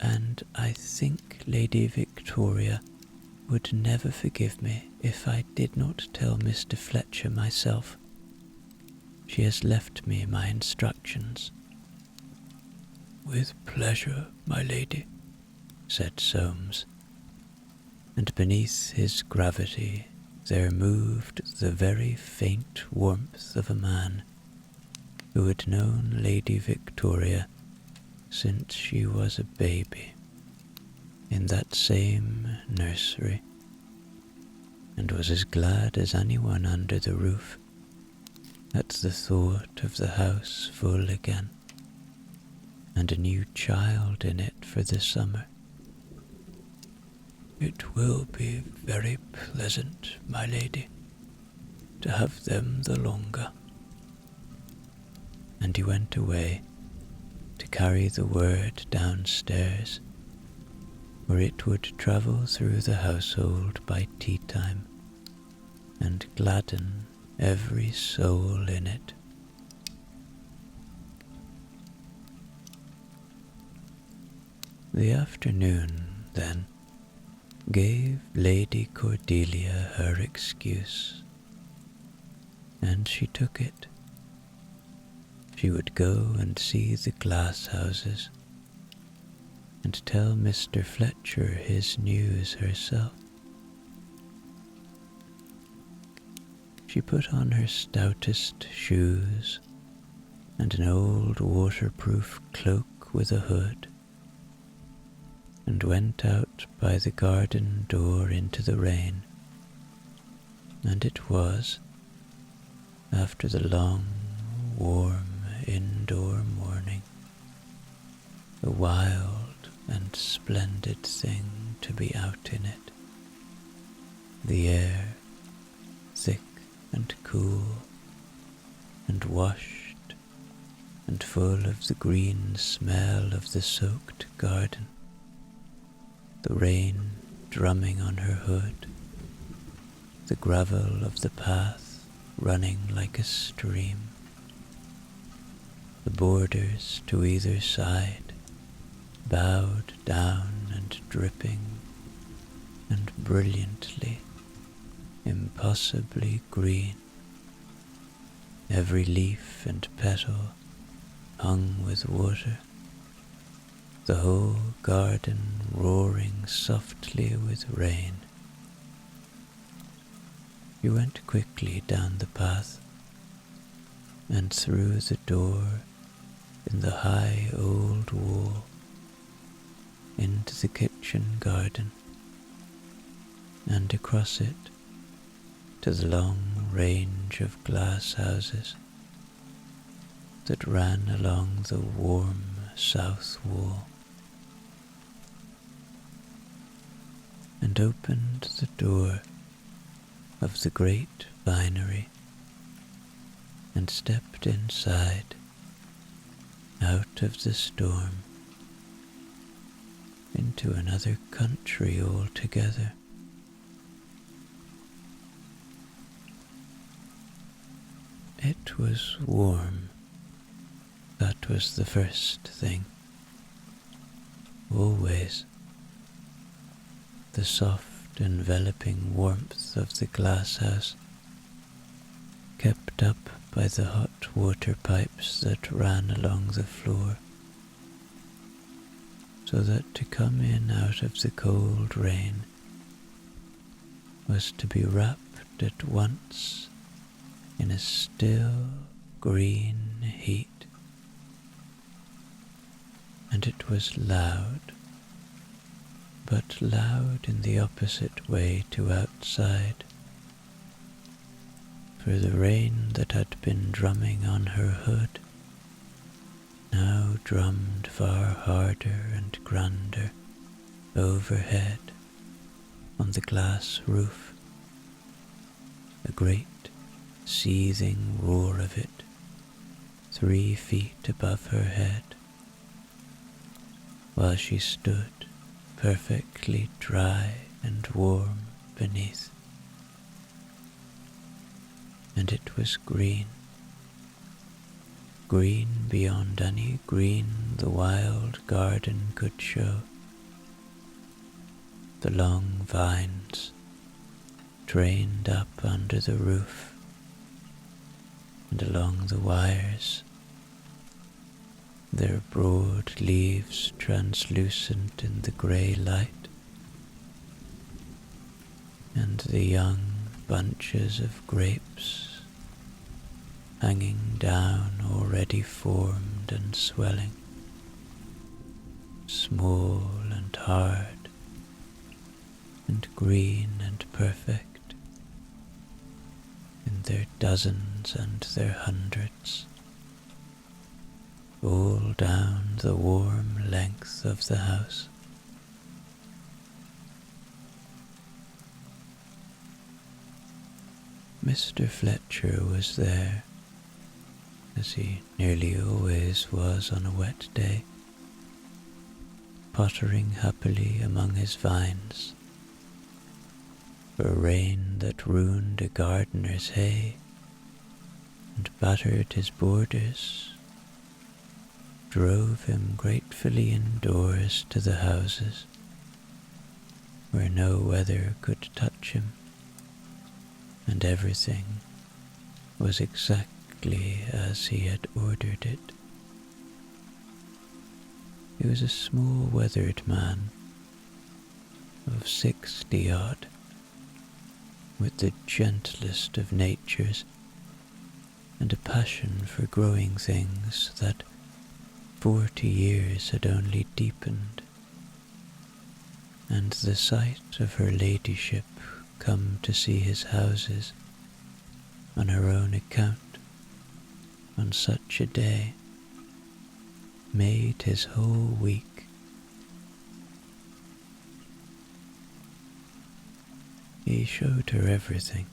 And I think Lady Victoria would never forgive me if I did not tell Mr. Fletcher myself. She has left me my instructions." "With pleasure, my lady," said Soames, and beneath his gravity there moved the very faint warmth of a man who had known Lady Victoria since she was a baby, in that same nursery, and was as glad as anyone under the roof at the thought of the house full again, and a new child in it for the summer. "It will be very pleasant, my lady, to have them the longer." And he went away to carry the word downstairs, where it would travel through the household by tea time, and gladden every soul in it. The afternoon, then, gave Lady Cordelia her excuse, and she took it. She would go and see the glass houses and tell Mr. Fletcher his news herself. She put on her stoutest shoes and an old waterproof cloak with a hood, and went out by the garden door into the rain, and it was, after the long, warm indoor morning, a wild and splendid thing to be out in it. The air thick and cool, and washed, and full of the green smell of the soaked garden, the rain drumming on her hood, the gravel of the path running like a stream, the borders to either side bowed down and dripping and brilliantly, impossibly green, every leaf and petal hung with water, the whole garden roaring softly with rain. You went quickly down the path and through the door in the high old wall into the kitchen garden, and across it to the long range of glass houses that ran along the warm south wall, and opened the door of the great vinery, and stepped inside, out of the storm, into another country altogether. It was warm. That was the first thing. Always. The soft enveloping warmth of the glass house, kept up by the hot water pipes that ran along the floor, so that to come in out of the cold rain was to be wrapped at once in a still green heat. And it was loud, but loud in the opposite way to outside, for the rain that had been drumming on her hood now drummed far harder and grander overhead on the glass roof, a great seething roar of it 3 feet above her head, while she stood perfectly dry and warm beneath. And it was green, green beyond any green the wild garden could show. The long vines trained up under the roof, and along the wires, their broad leaves translucent in the grey light, and the young bunches of grapes hanging down already formed and swelling, small and hard, and green and perfect, in their dozens and their hundreds, all down the warm length of the house. Mr. Fletcher was there, as he nearly always was on a wet day, pottering happily among his vines, for a rain that ruined a gardener's hay and battered his borders drove him gratefully indoors to the houses, where no weather could touch him, and everything was exactly as he had ordered it. He was a small weathered man of 60-odd, with the gentlest of natures and a passion for growing things that 40 years had only deepened, and the sight of her ladyship come to see his houses on her own account on such a day made his whole week. He showed her everything.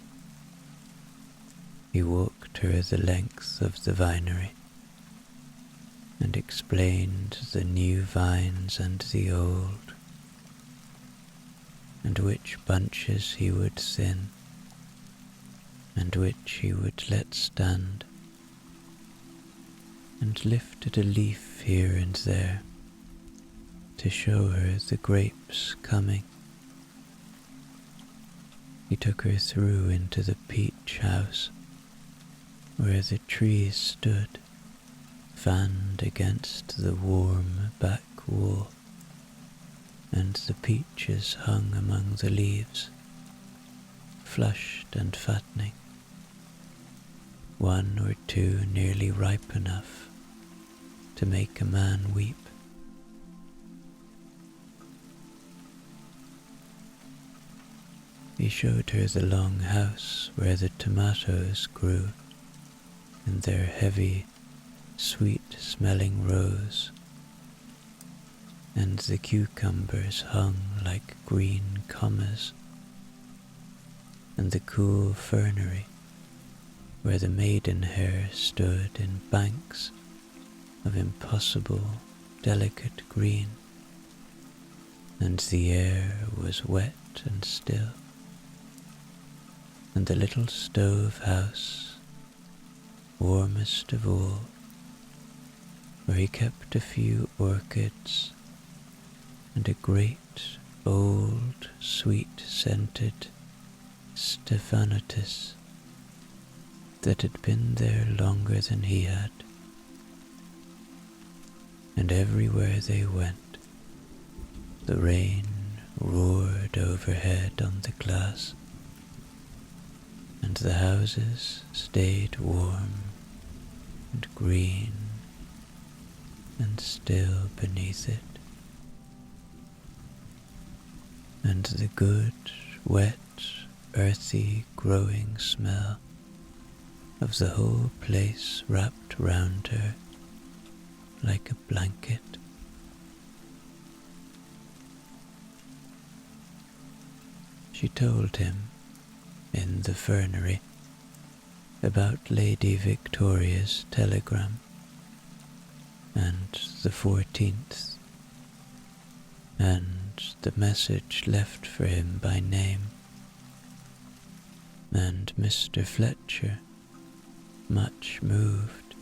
He walked her the length of the vinery, and explained the new vines and the old, and which bunches he would thin, and which he would let stand, and lifted a leaf here and there to show her the grapes coming. He took her through into the peach house, where the trees stood, fanned against the warm back wall, and the peaches hung among the leaves, flushed and fattening, one or two nearly ripe enough to make a man weep. He showed her the long house where the tomatoes grew in their heavy, sweet-smelling rows, and the cucumbers hung like green commas, and the cool fernery where the maidenhair stood in banks of impossible, delicate green, and the air was wet and still, and the little stove house, warmest of all, where he kept a few orchids and a great old sweet-scented stephanotis that had been there longer than he had. And everywhere they went, the rain roared overhead on the glass, and the houses stayed warm and green and still beneath it, and the good, wet, earthy, growing smell of the whole place wrapped round her like a blanket. She told him, in the fernery, about Lady Victoria's telegram, and the 14th, and the message left for him by name, and Mr. Fletcher, much moved,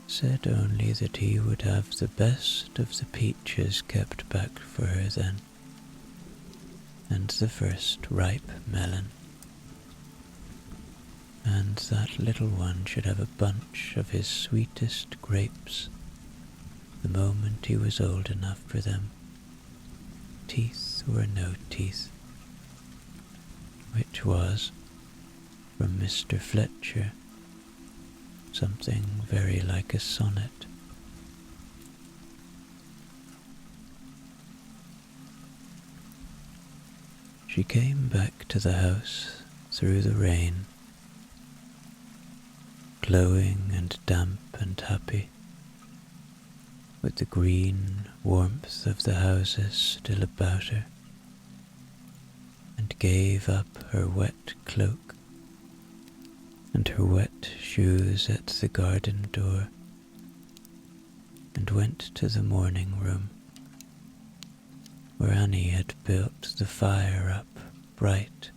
said only that he would have the best of the peaches kept back for her then, and the first ripe melon, and that little one should have a bunch of his sweetest grapes the moment he was old enough for them, teeth or no teeth, which was, from Mr. Fletcher, something very like a sonnet. She came back to the house through the rain, glowing and damp and happy, with the green warmth of the houses still about her, and gave up her wet cloak and her wet shoes at the garden door, and went to the morning room, where Annie had built the fire up bright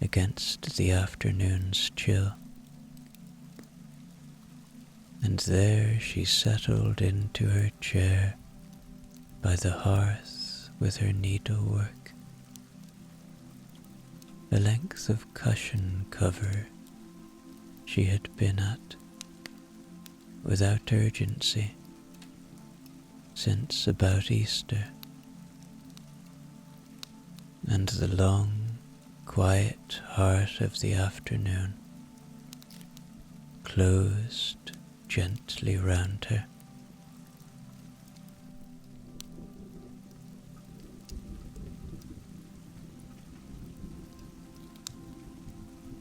against the afternoon's chill, and there she settled into her chair by the hearth with her needlework. A length of cushion cover she had been at, without urgency, since about Easter, and the long, quiet heart of the afternoon closed gently round her.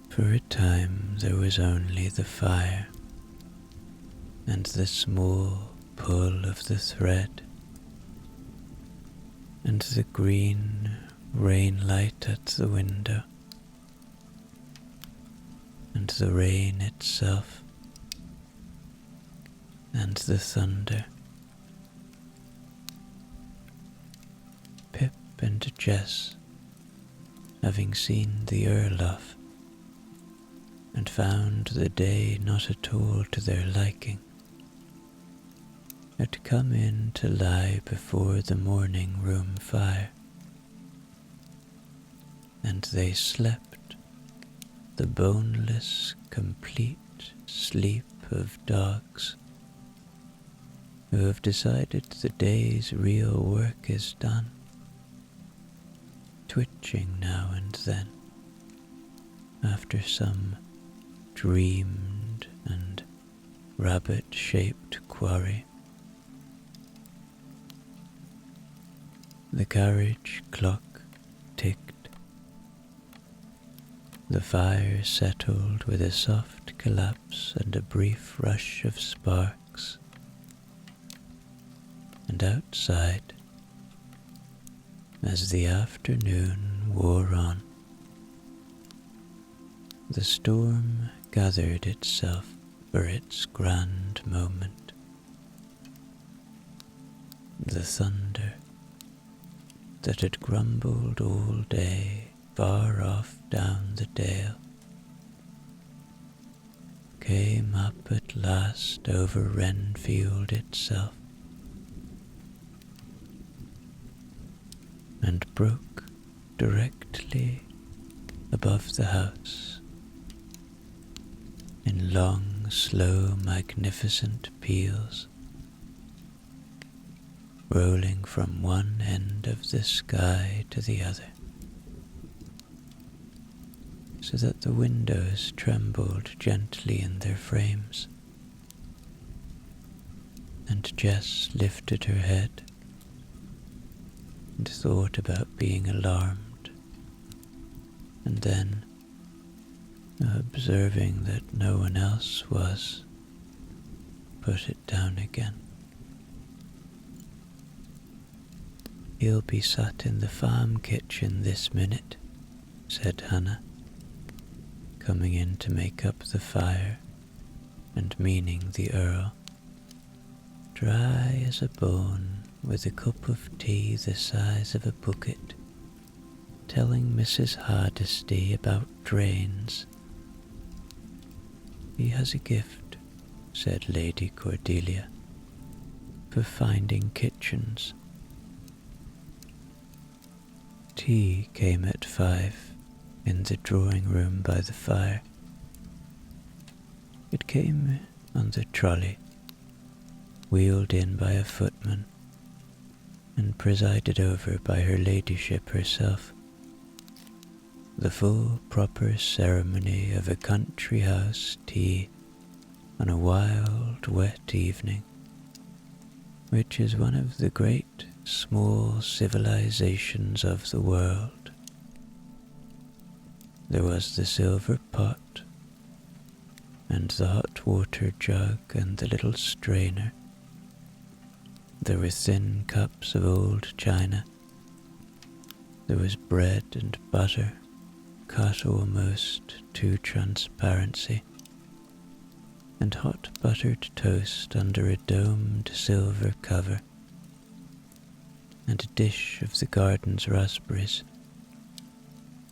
For a time there was only the fire and the small pull of the thread and the green rain light at the window and the rain itself and the thunder. Pip and Jess, having seen the Earl off and found the day not at all to their liking, had come in to lie before the morning room fire, and they slept the boneless, complete sleep of dogs who have decided the day's real work is done, twitching now and then after some dreamed and rabbit-shaped quarry. The carriage clock ticked. The fire settled with a soft collapse and a brief rush of sparks. And outside, as the afternoon wore on, the storm gathered itself for its grand moment. The thunder that had grumbled all day far off down the dale came up at last over Renfield itself and broke directly above the house in long, slow, magnificent peals, rolling from one end of the sky to the other, so that the windows trembled gently in their frames, and Jess lifted her head and thought about being alarmed, and then, observing that no one else was, put it down again. "He'll be sat in the farm kitchen this minute," said Hannah, coming in to make up the fire, and meaning the Earl, dry as a bone, with a cup of tea the size of a bucket, telling Mrs. Hardesty about drains. "He has a gift," said Lady Cordelia, "for finding kitchens." Tea came at 5 in the drawing-room by the fire. It came on the trolley, wheeled in by a footman, and presided over by her ladyship herself. The full proper ceremony of a country house tea on a wild, wet evening, which is one of the great, small civilizations of the world. There was the silver pot, and the hot water jug and the little strainer. There were thin cups of old china. There was bread and butter, cut almost to transparency, and hot buttered toast under a domed silver cover, and a dish of the garden's raspberries,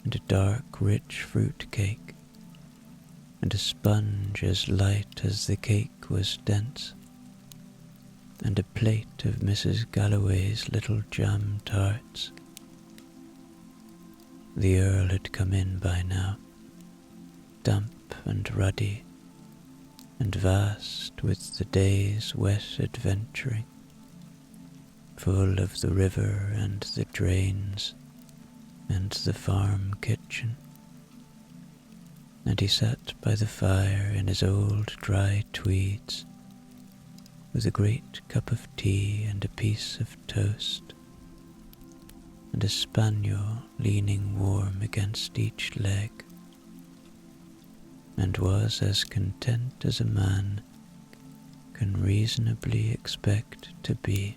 and a dark, rich fruit cake, and a sponge as light as the cake was dense. and a plate of Mrs. Galloway's little jam tarts. The Earl had come in by now, damp and ruddy, and vast with the day's wet adventuring, full of the river and the drains and the farm kitchen, and he sat by the fire in his old dry tweeds, with a great cup of tea and a piece of toast, and a spaniel leaning warm against each leg, and was as content as a man can reasonably expect to be.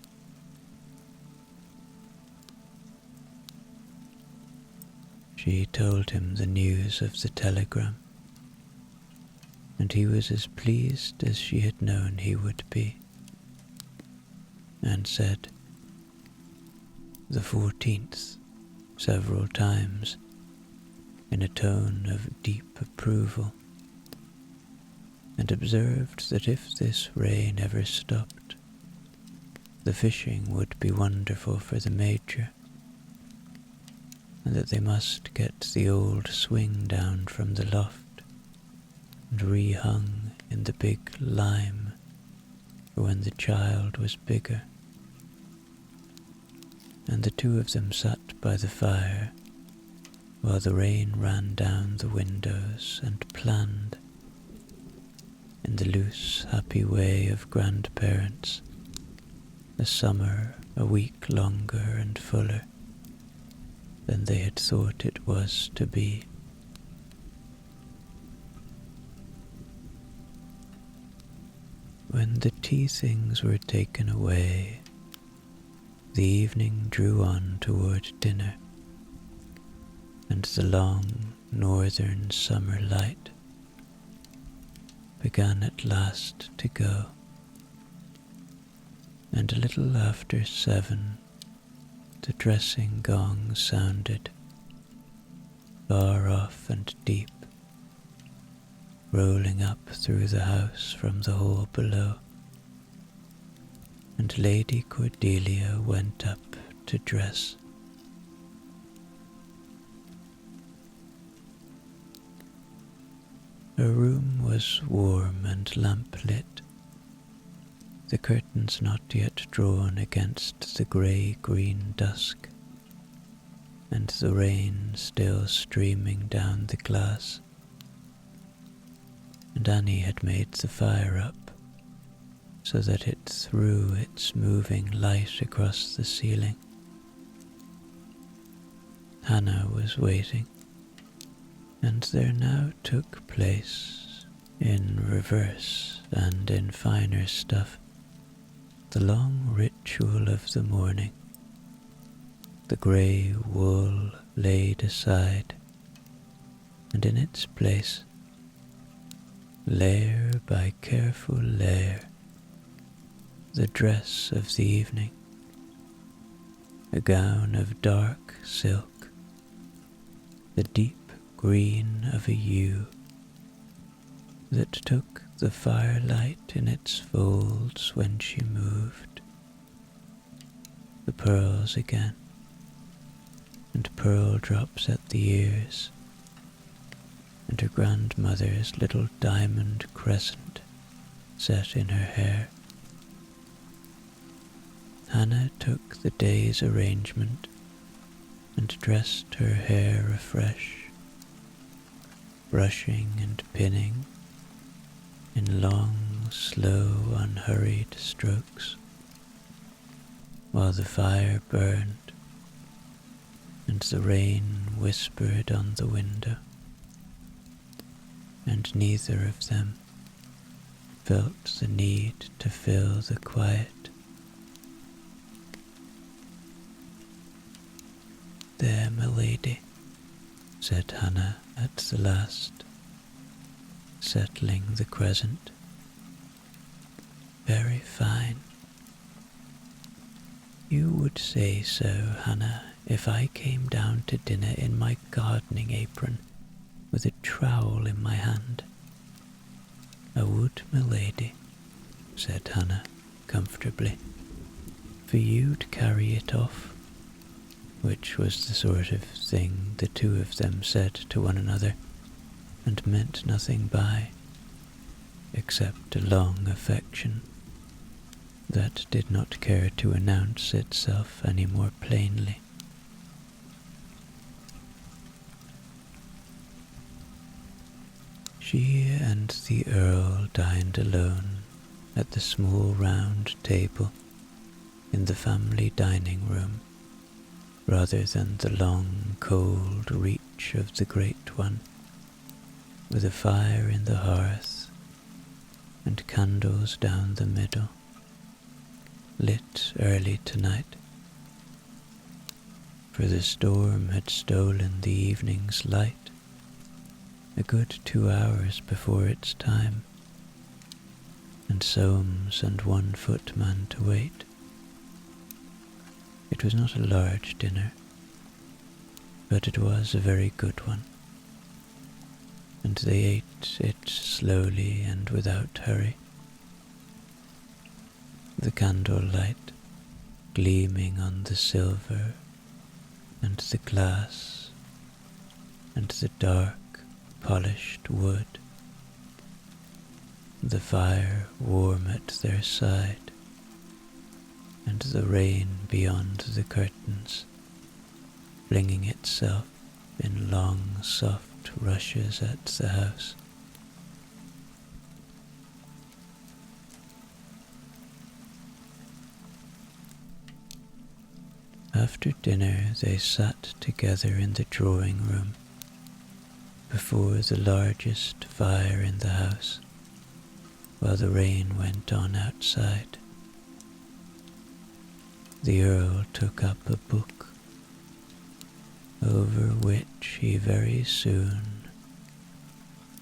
She told him the news of the telegram, and he was as pleased as she had known he would be, and said, "The 14th, several times, in a tone of deep approval, and observed that if this rain ever stopped, the fishing would be wonderful for the Major, and that they must get the old swing down from the loft and rehung in the big lime for when the child was bigger. And the two of them sat by the fire while the rain ran down the windows and planned, in the loose, happy way of grandparents, a summer a week longer and fuller than they had thought it was to be. When the tea things were taken away, the evening drew on toward dinner, and the long northern summer light began at last to go, and a little after 7 the dressing gong sounded, far off and deep, rolling up through the house from the hall below, and Lady Cordelia went up to dress. Her room was warm and lamp-lit, the curtains not yet drawn against the grey-green dusk, and the rain still streaming down the glass, and Annie had made the fire up so that it threw its moving light across the ceiling. Hannah was waiting, and there now took place, in reverse and in finer stuff, the long ritual of the morning, the grey wool laid aside, and in its place, layer by careful layer, the dress of the evening, a gown of dark silk, the deep green of a yew, that took the firelight in its folds when she moved, the pearls again, and pearl drops at the ears, and her grandmother's little diamond crescent set in her hair. Hannah took the day's arrangement and dressed her hair afresh, brushing and pinning in long, slow, unhurried strokes, while the fire burned and the rain whispered on the window, and neither of them felt the need to fill the quiet. "There, my lady," said Hannah at the last, settling the crescent. "Very fine." "You would say so, Hannah, if I came down to dinner in my gardening apron with a trowel in my hand." "I would, my lady," said Hannah comfortably, for you'd carry it off, which was the sort of thing the two of them said to one another, and meant nothing by, except a long affection that did not care to announce itself any more plainly. She and the Earl dined alone at the small round table in the family dining room, rather than the long cold reach of the great one, with a fire in the hearth and candles down the middle, lit early tonight, for the storm had stolen the evening's light a good 2 hours before its time, and Soames and one footman to wait. It was not a large dinner, but it was a very good one, and they ate it slowly and without hurry, the candlelight gleaming on the silver and the glass and the dark polished wood, the fire warm at their side, and the rain beyond the curtains, flinging itself in long soft rushes at the house. After dinner they sat together in the drawing room, before the largest fire in the house, while the rain went on outside. The Earl took up a book, over which he very soon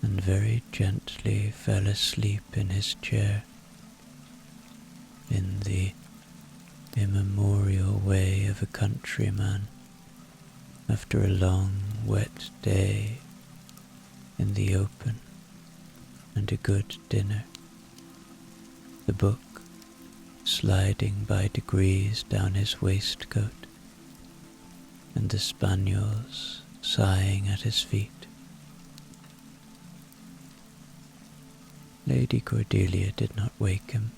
and very gently fell asleep in his chair, in the immemorial way of a countryman after a long wet day in the open and a good dinner, the book sliding by degrees down his waistcoat, and the spaniels sighing at his feet. Lady Cordelia did not wake him.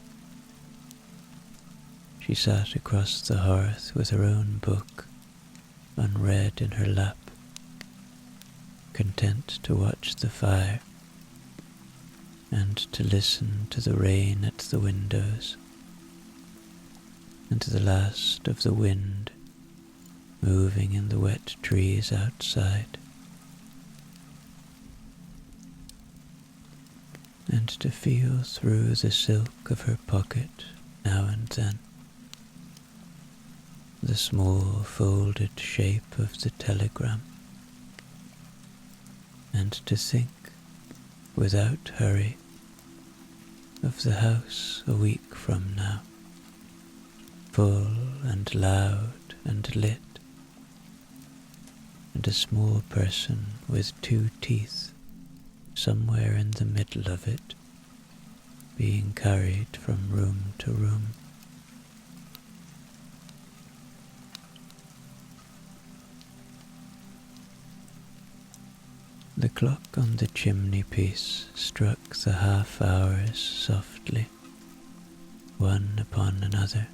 She sat across the hearth with her own book unread in her lap, content to watch the fire and to listen to the rain at the windows and to the last of the wind moving in the wet trees outside, and to feel through the silk of her pocket now and then the small folded shape of the telegram, and to think, without hurry, of the house a week from now, full and loud and lit, and a small person with 2 teeth somewhere in the middle of it, being carried from room to room. The clock on the chimney-piece struck the half-hours softly, one upon another,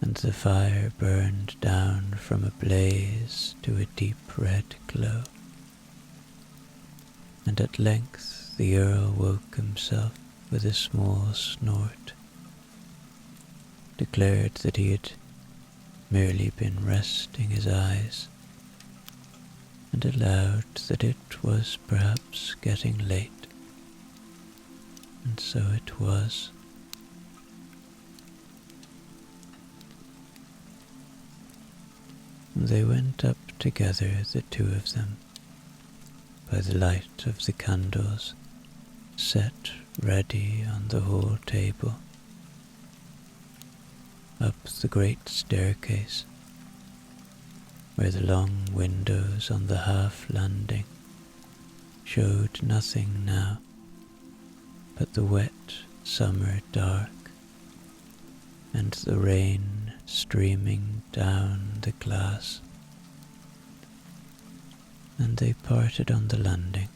and the fire burned down from a blaze to a deep red glow, and at length the Earl woke himself with a small snort, declared that he had merely been resting his eyes, and allowed that it was perhaps getting late, and so it was. They went up together, the two of them, by the light of the candles set ready on the hall table, up the great staircase, where the long windows on the half-landing showed nothing now but the wet summer dark, and the rain streaming down the glass, and they parted on the landing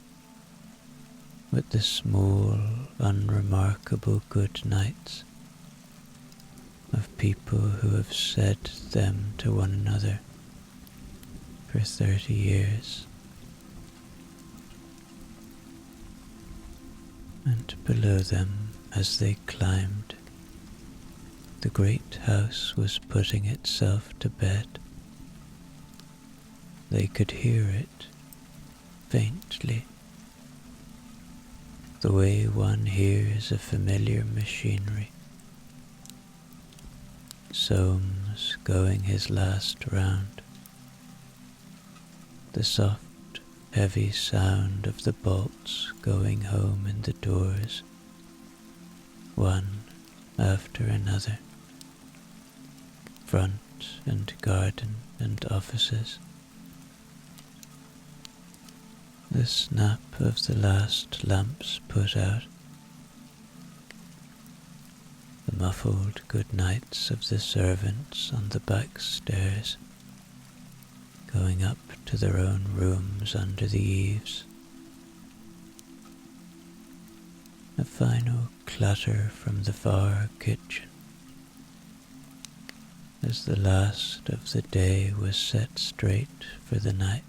with the small, unremarkable good nights of people who have said them to one another for 30 years. And below them, as they climbed, the great house was putting itself to bed. They could hear it faintly, the way one hears a familiar machinery. Soames going his last round, the soft, heavy sound of the bolts going home in the doors, one after another, front and garden and offices. The snap of the last lamps put out, the muffled good nights of the servants on the back stairs, going up to their own rooms under the eaves. A final clatter from the far kitchen, as the last of the day was set straight for the night.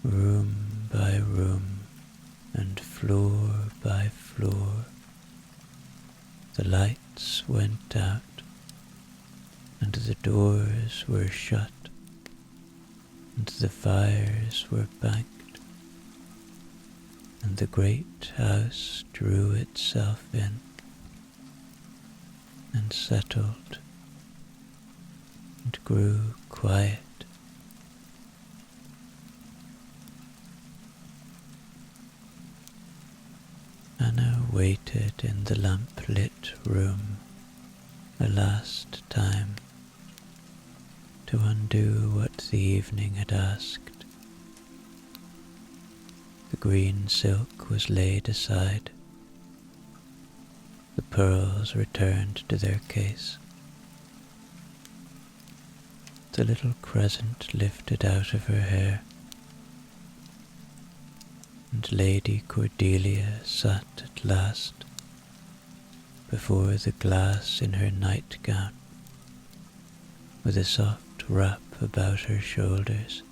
Room by room and floor by floor, the lights went out and the doors were shut and the fires were banked, and the great house drew itself in and settled and grew quiet. Anna waited in the lamp-lit room a last time to undo what the evening had asked. The green silk was laid aside, the pearls returned to their case, the little crescent lifted out of her hair, and Lady Cordelia sat at last before the glass in her nightgown, with a soft wrap about her shoulders,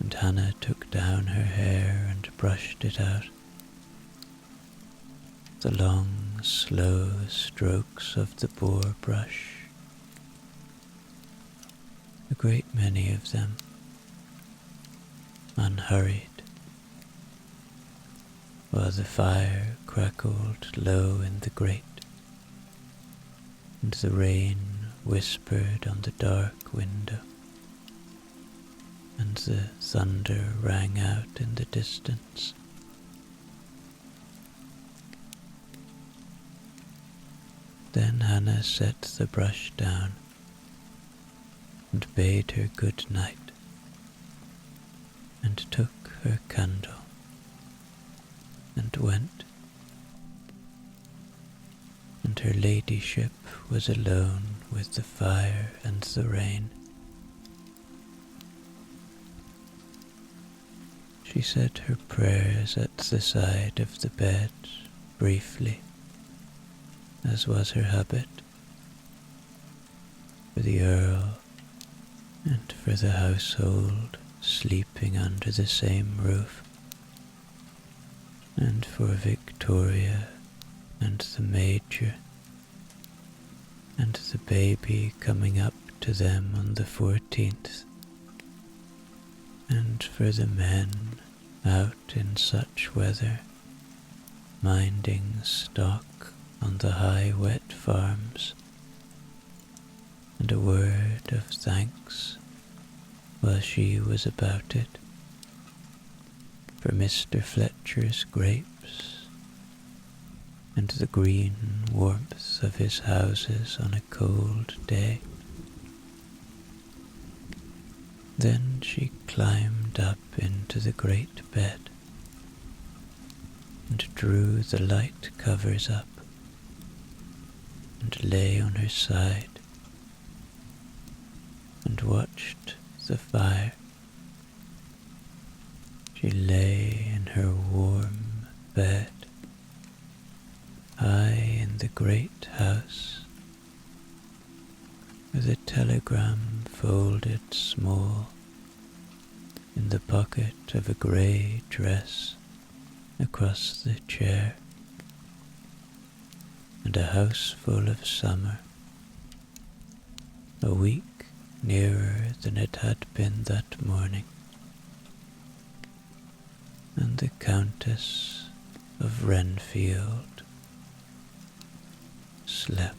and Hannah took down her hair and brushed it out. The long, slow strokes of the boar brush, a great many of them, unhurried, while the fire crackled low in the grate, and the rain whispered on the dark window, and the thunder rang out in the distance. Then Hannah set the brush down and bade her good night, and took her candle and went, and her ladyship was alone with the fire and the rain. She said her prayers at the side of the bed briefly, as was her habit, for the Earl and for the household sleeping under the same roof, and for Victoria and the Major, and the baby coming up to them on the 14th, and for the men out in such weather, minding stock on the high wet farms, and a word of thanks while she was about it, for Mr. Fletcher's grapes, and the green warmth of his houses on a cold day. Then she climbed up into the great bed, and drew the light covers up, and lay on her side, and watched the fire. She lay in her warm bed, high in the great house, with a telegram folded small in the pocket of a grey dress across the chair, and a house full of summer, a week nearer than it had been that morning, and the Countess of Renfield slept.